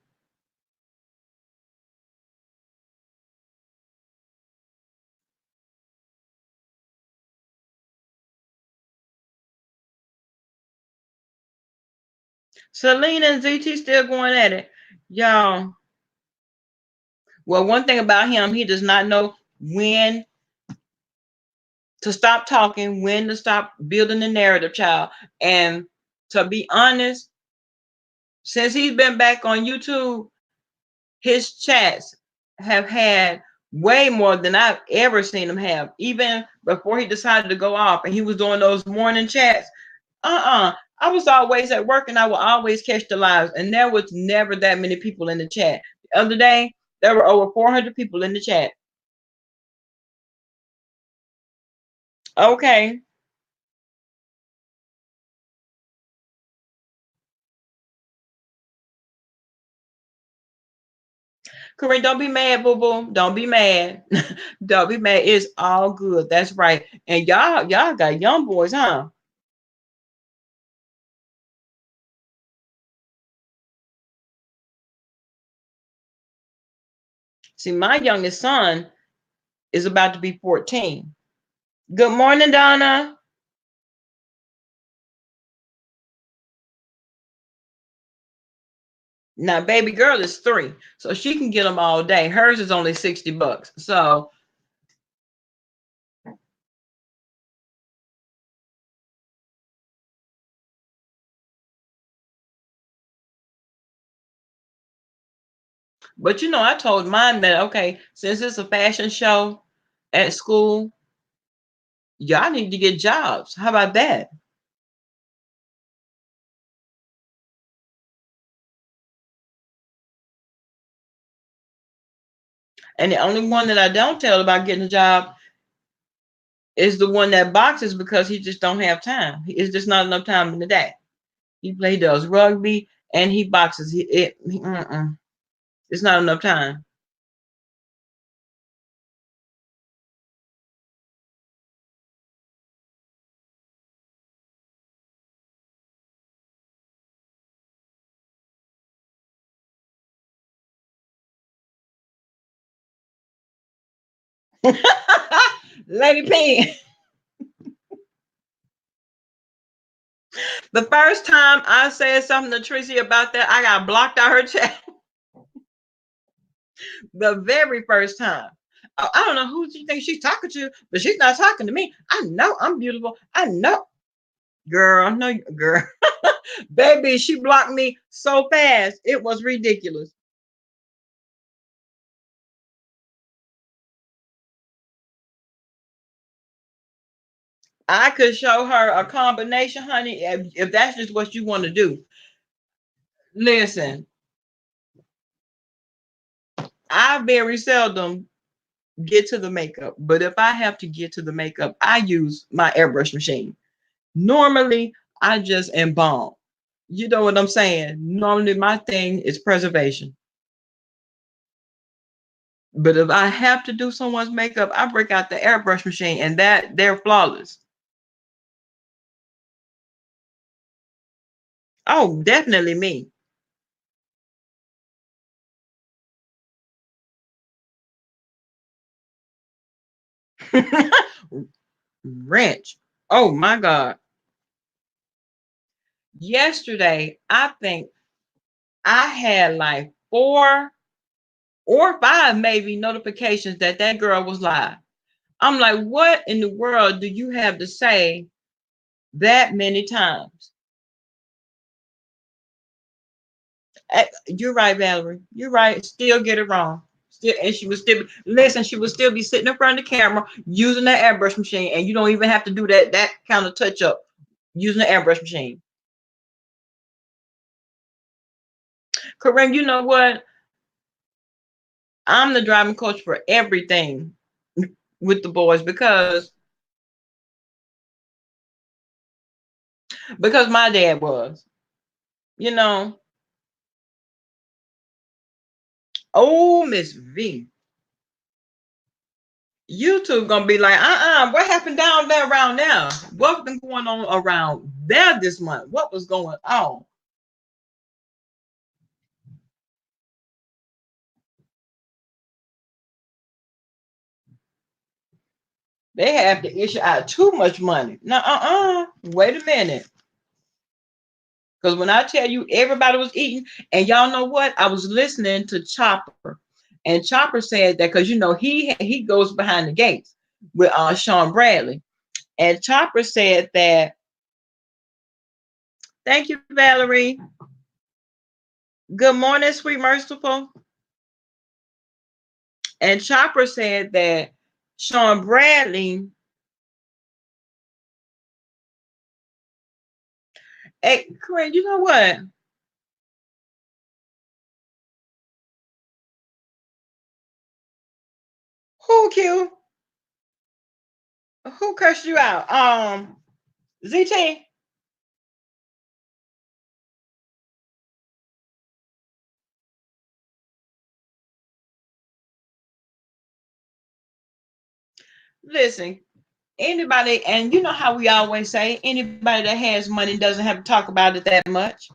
Speaker 1: Selena and ZT still going at it. Y'all, well, one thing about him, he does not know when to stop talking, when to stop building the narrative, child. And to be honest, since he's been back on YouTube, his chats have had way more than I've ever seen him have. Even before he decided to go off and he was doing those morning chats, I was always at work and I would always catch the lives, and there was never that many people in the chat. The other day, there were over 400 people in the chat. Okay. Corinne, don't be mad, boo boo. Don't be mad. Don't be mad. It's all good. That's right. And y'all got young boys, huh? See, my youngest son is about to be 14. Good morning, Donna. Now, baby girl is 3, so she can get them all day. Hers is only $60. So, but I told mine that, okay, since it's a fashion show at school, y'all need to get jobs. How about that? And the only one that I don't tell about getting a job is the one that boxes, because he just don't have time. It's just not enough time in the day. He does rugby and he boxes. It's not enough time. Lady P, the first time I said something to Tracy about that, I got blocked out her chat. The very first time. I don't know who she thinks she's talking to, but she's not talking to me. I know I'm beautiful. I know. Girl, no, girl. Baby, she blocked me so fast. It was ridiculous. I could show her a combination, honey, if that's just what you want to do. Listen, I very seldom get to the makeup, but if I have to get to the makeup, I use my airbrush machine. Normally, I just embalm. You know what I'm saying? Normally, my thing is preservation. But if I have to do someone's makeup, I break out the airbrush machine, and that they're flawless. Oh, definitely me. Wrench. Oh my God. Yesterday, I think I had like 4 or 5 maybe notifications that that girl was live. I'm like, what in the world do you have to say that many times? You're right, Valerie. You're right. Still get it wrong. Still, and she would still listen. She would still be sitting in front of the camera using the airbrush machine, and you don't even have to do that kind of touch up using the airbrush machine. Corinne, you know what? I'm the driving coach for everything with the boys because my dad was, you know. Oh, Miss V, YouTube gonna be like, what happened down there around there? What's been going on around there this month? What was going on? They have to issue out too much money. No, wait a minute. Because when I tell you everybody was eating, and y'all know what? I was listening to Chopper, and Chopper said that because you know he goes behind the gates with Sean Bradley, and Chopper said that. Thank you, Valerie. Good morning, sweet merciful. And Chopper said that Sean Bradley. Hey, Corinne, you know what? Who killed? Who cursed you out? ZT. Listen, anybody, and you know how we always say, anybody that has money doesn't have to talk about it that much.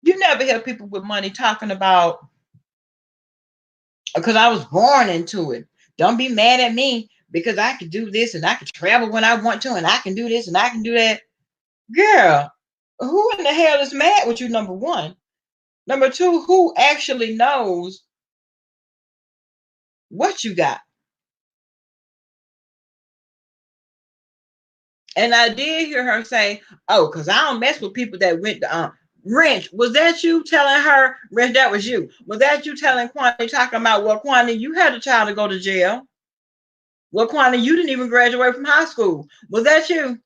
Speaker 1: You never hear people with money talking about because I was born into it. Don't be mad at me because I can do this and I can travel when I want to and I can do this and I can do that. Girl, who in the hell is mad with you? Number one. Number two, who actually knows what you got? And I did hear her say, "Oh, because I don't mess with people that went to Wrench." Was that you telling her, Wrench? That was you. Was that you telling Kwani talking about, well, Kwani, you had a child to go to jail. Well, Kwani, you didn't even graduate from high school. Was that you?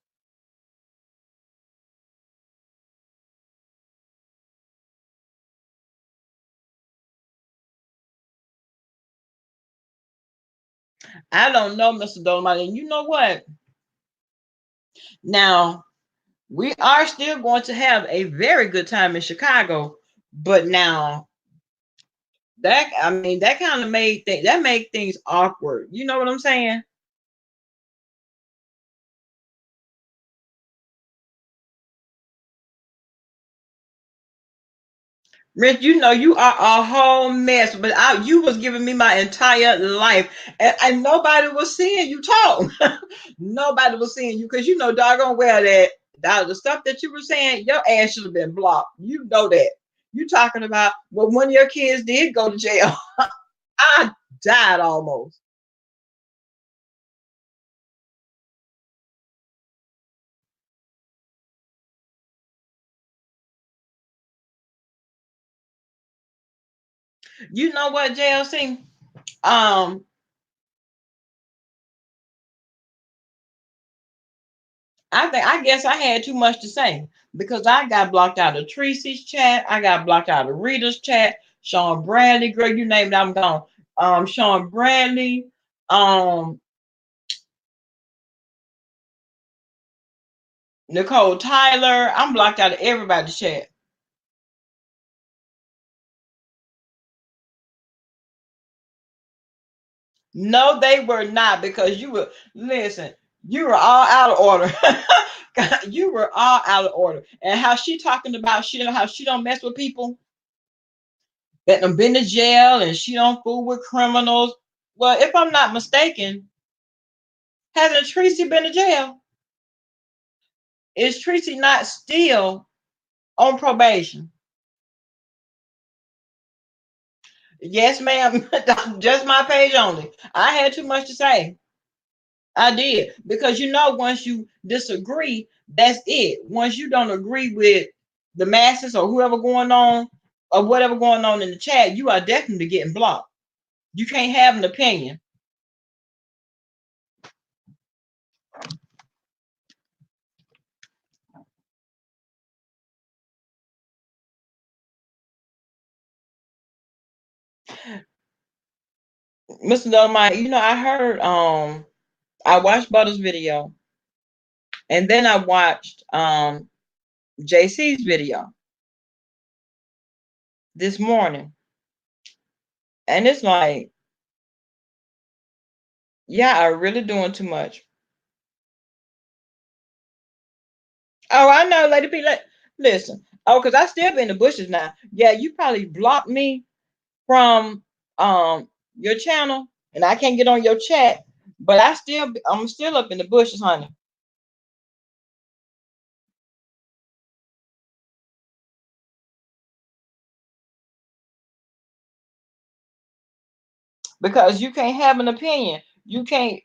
Speaker 1: I don't know, Mr. Dolomite. And you know what? Now, we are still going to have a very good time in Chicago, but now that I mean that kind of made things awkward. You know what I'm saying? Rich, you know you are a whole mess, but you was giving me my entire life, and nobody was seeing you talk. Nobody was seeing you because you know doggone well that the stuff that you were saying, your ass should have been blocked. You know that. You talking about well, one of your kids did go to jail. I died almost. You know what, JLC? Um, I guess I had too much to say because I got blocked out of Tracy's chat. I got blocked out of Rita's chat. Sean Bradley, girl, you name it, I'm gone. Sean Bradley, um, Nicole Tyler. I'm blocked out of everybody's chat. No, they were not because you were listen. You were all out of order. You were all out of order. And how she talking about she don't how she don't mess with people that have been to jail and she don't fool with criminals. Well, if I'm not mistaken, hasn't Tracy been to jail? Is Tracy not still on probation? Yes, ma'am. Just my page only. I had too much to say. I did because once you disagree, that's it. Once you don't agree with the masses or whoever going on or whatever going on in the chat, you are definitely getting blocked. You can't have an opinion. Mr. Dolomite, I heard I watched Butter's video and then I watched JC's video this morning. And it's like, yeah, I'm really doing too much. Oh, I know, Lady P. Listen. Oh, because I still be in the bushes now. Yeah, you probably blocked me from your channel and I can't get on your chat, but I'm still up in the bushes, honey. Because you can't have an opinion. You can't,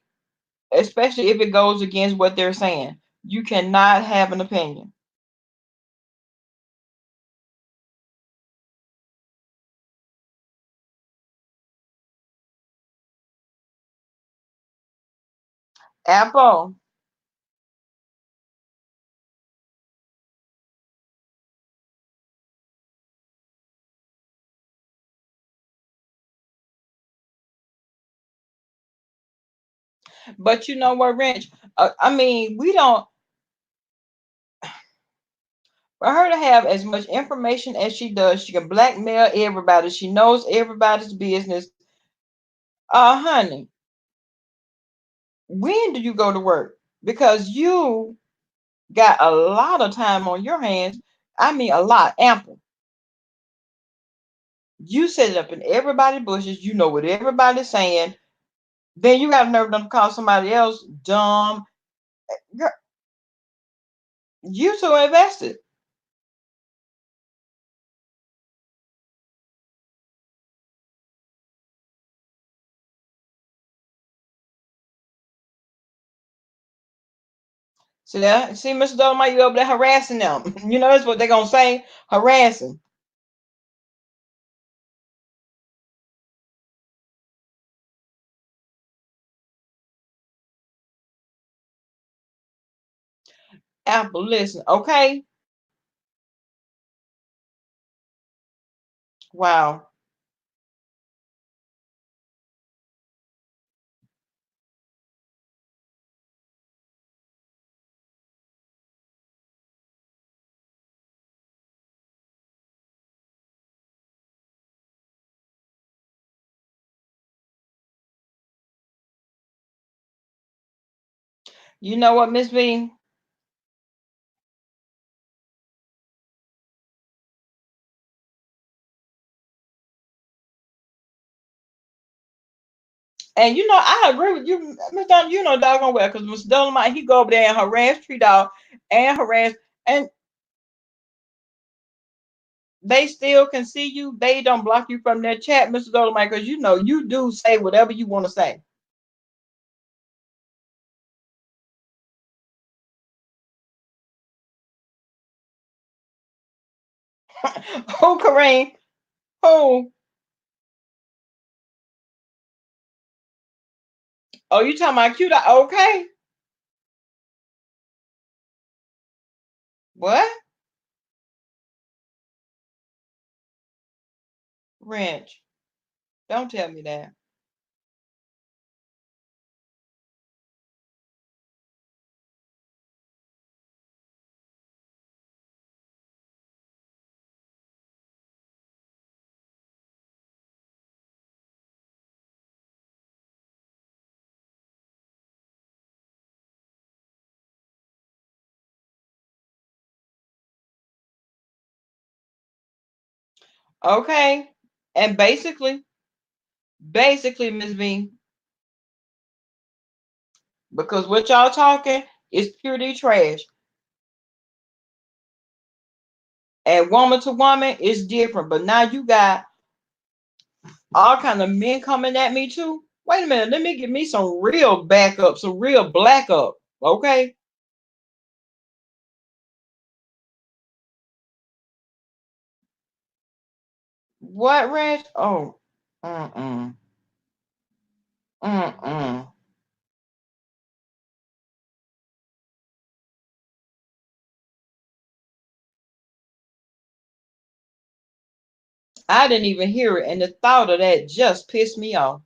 Speaker 1: especially if it goes against what they're saying. You cannot have an opinion. Apple. But you know what, Wrench? I mean, we don't. For her to have as much information as she does, she can blackmail everybody. She knows everybody's business. Honey, when do you go to work? Because you got a lot of time on your hands. I mean, a lot, ample. You set it up in everybody's bushes. You know what everybody's saying. Then you got nerve enough to call somebody else dumb. Girl, you too invested. See that? See, Mr. Dolomite, you over there harassing them. That's what they're gonna say. Harassing. Apple, listen, okay? Wow. You know what, Miss B? And I agree with you, Miss Don. Doggone well, because Mr. Dolomite, he go over there and harass Tree Dog and harass, and they still can see you. They don't block you from their chat, Mr. Dolomite, because you do say whatever you want to say. Who, Kareem? Who? Oh, you talking about cute? Okay. What? Wrench. Don't tell me that. Okay. And basically, Miss V, because what y'all talking is purely trash. And woman to woman is different. But now you got all kind of men coming at me too. Wait a minute, let me get me some real backup, some real black up. Okay. What, Reg? Oh, mm-mm, mm-mm. I didn't even hear it, and the thought of that just pissed me off.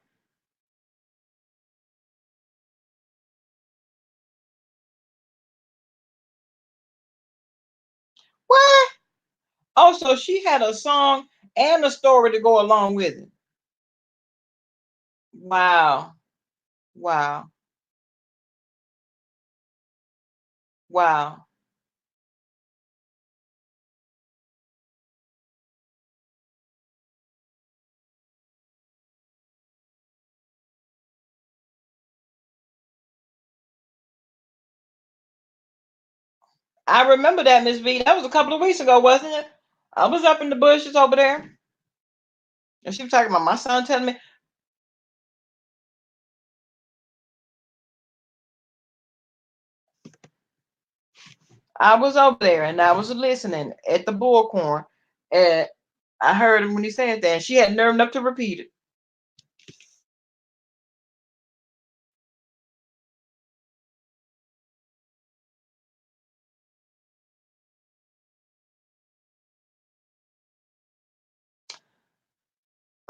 Speaker 1: What? Oh, so she had a song and a story to go along with it. Wow. Wow. Wow. I remember that, Miss V. That was a couple of weeks ago, wasn't it? I was up in the bushes over there, and she was talking about my son telling me I was over there and I was listening at the bullcorn, and I heard him when he said that. And she had nerve enough to repeat it.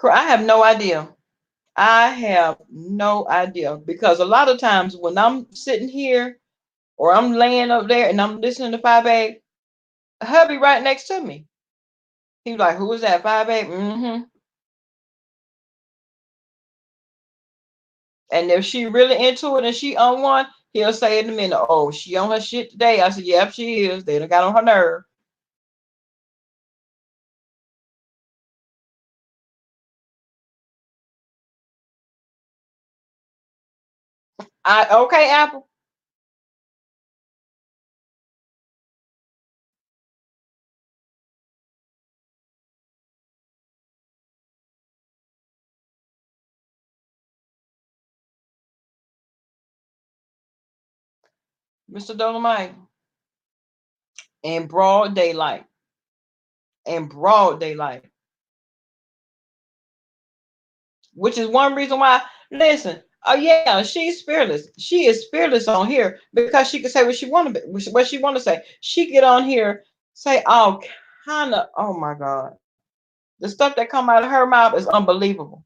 Speaker 1: I have no idea. I have no idea because a lot of times when I'm sitting here or I'm laying up there and I'm listening to Five A, hubby right next to me. He was like, "Who is that, Five A?" Mm-hmm. And if she really into it and she on one, he'll say in a minute, "Oh, she on her shit today." I said, "Yep, she is. They done got on her nerve." I okay, Apple. Mr. Dolomite, in broad daylight, in broad daylight, which is one reason why. Listen, oh yeah, she's fearless. She is fearless on here because she can say what she want to, what she want to say. She get on here, say all kind of. Oh my God, the stuff that come out of her mouth is unbelievable.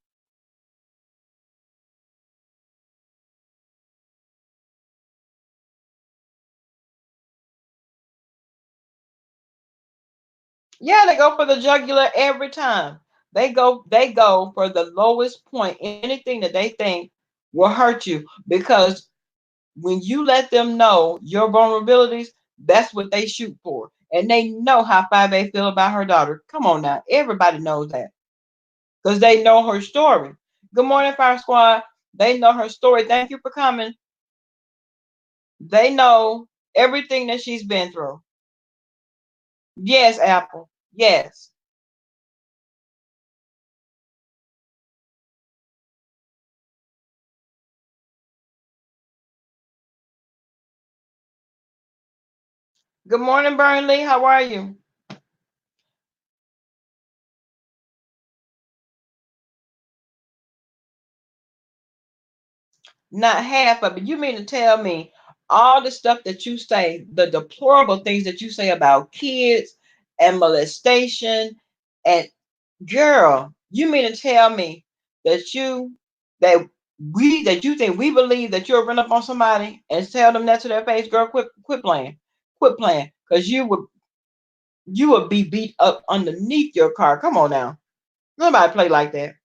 Speaker 1: Yeah, they go for the jugular every time. They go for the lowest point, anything that they think will hurt you because when you let them know your vulnerabilities, that's what they shoot for. And they know how 5A feel about her daughter. Come on now. Everybody knows that. Because they know her story. Good morning, Fire Squad. They know her story. Thank you for coming. They know everything that she's been through. Yes, Apple. Yes. Good morning, Burnley. How are you? Not half of it. You mean to tell me all the stuff that you say, the deplorable things that you say about kids and molestation, and girl, you mean to tell me that that that you think we believe that you'll run up on somebody and tell them that to their face, girl, quit playing, because you would be beat up underneath your car. Come on now. Nobody play like that.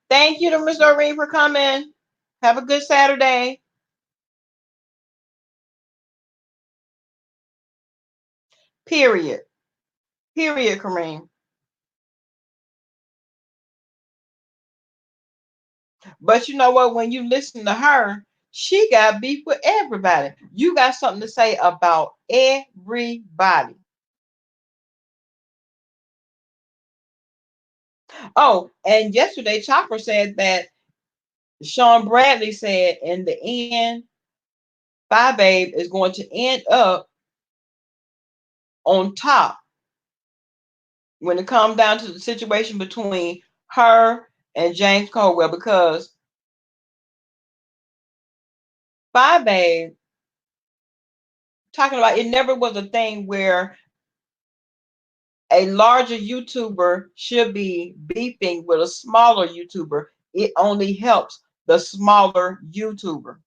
Speaker 1: Thank you to Miss Doreen for coming. Have a good Saturday. Period. Period, Kareem. But you know what? When you listen to her, she got beef with everybody. You got something to say about everybody. Oh, and yesterday Chopper said that Sean Bradley said in the end, Bye Babe is going to end up on top when it comes down to the situation between her and James Caldwell, because Bye Babe talking about, it never was a thing where a larger YouTuber should be beefing with a smaller YouTuber. It only helps the smaller YouTuber.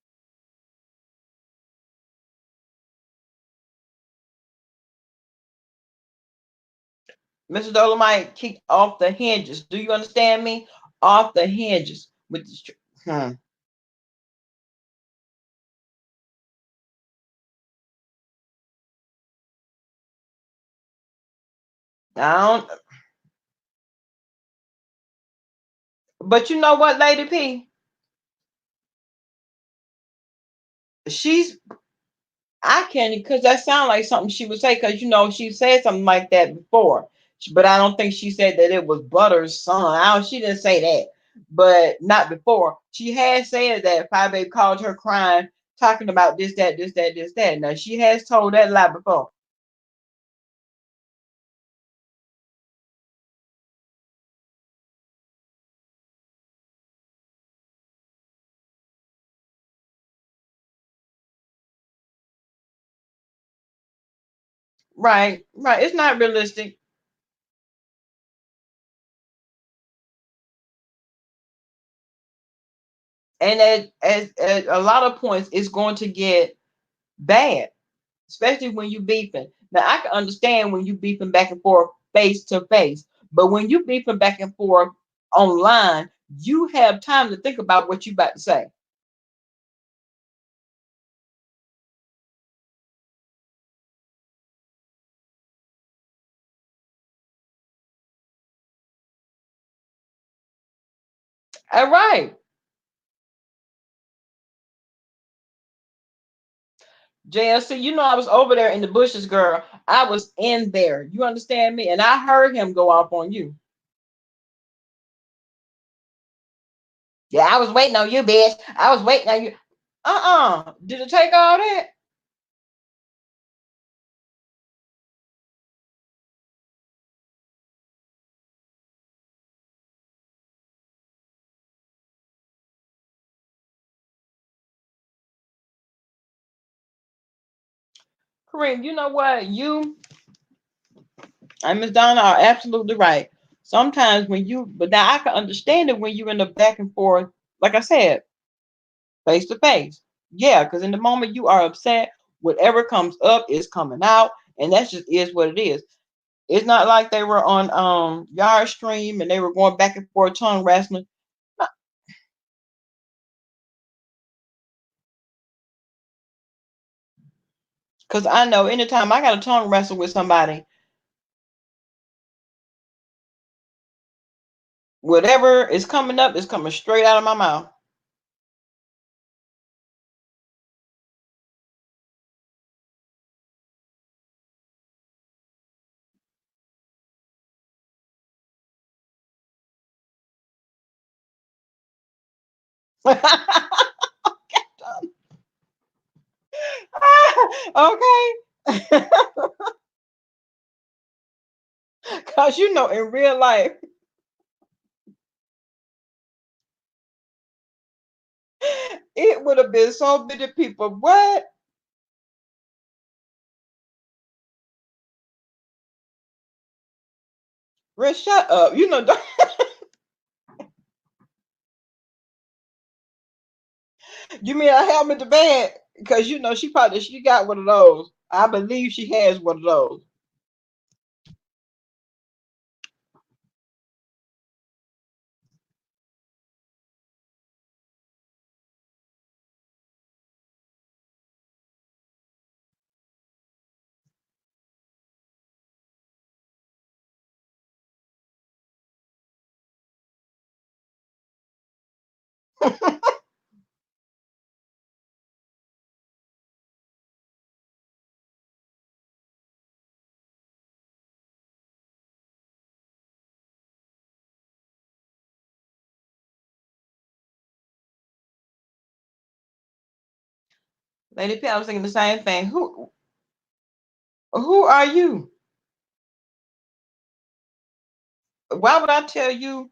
Speaker 1: Mr. Dolomite kicked off the hinges. Do you understand me? Off the hinges with this. I don't, but you know what, Lady P? She's, I can't, because that sounds like something she would say, because she said something like that before, but I don't think she said that it was Butter's son. She didn't say that, but not before. She had said that Five Babe called her crying, talking about this, that, this, that, this, that. Now she has told that lie before. Right, right. It's not realistic. And at a lot of points, it's going to get bad, especially when you beefing. Now, I can understand when you beefing back and forth face to face, but when you beefing back and forth online, you have time to think about what you about to say. All right, JLC, I was over there in the bushes, girl. I was in there. You understand me? And I heard him go off on you. Yeah, I was waiting on you, bitch. I was waiting on you. Did it take all that? Kareem, you know what? You and Miss Donna are absolutely right. Sometimes but now I can understand it when you're in the back and forth, like I said, face to face. Yeah, because in the moment you are upset, whatever comes up is coming out, and that just is what it is. It's not like they were on Yard Stream and they were going back and forth tongue wrestling. Because I know anytime I got a tongue wrestle with somebody, whatever is coming up is coming straight out of my mouth. Okay. Because in real life, It would have been so many people. What? Rick, shut up. You know, you mean I have them in the bed? Because you know she got one of those. I believe she has one of those. Lady P, I was thinking the same thing. Who are you? Why would I tell you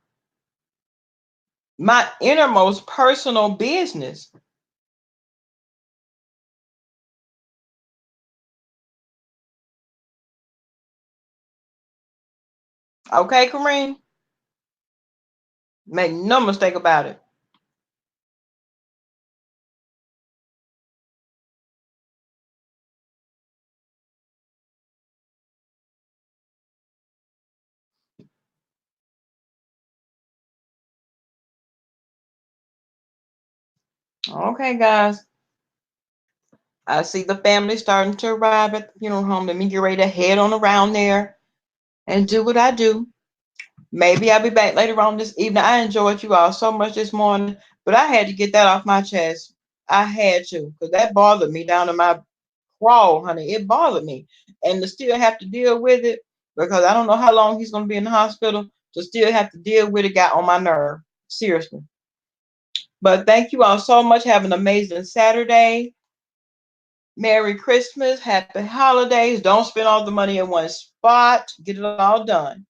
Speaker 1: my innermost personal business? Okay, Kareem? Make no mistake about it. Okay, guys. I see the family starting to arrive at the funeral home. Let me get ready to head on around there and do what I do. Maybe I'll be back later on this evening. I enjoyed you all so much this morning, but I had to get that off my chest. I had to, because that bothered me down in my crawl, honey. It bothered me. And to still have to deal with it, because I don't know how long he's going to be in the hospital, to still have to deal with it got on my nerve. Seriously. But thank you all so much. Have an amazing Saturday. Merry Christmas. Happy holidays. Don't spend all the money in one spot. Get it all done.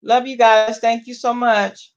Speaker 1: Love you guys. Thank you so much.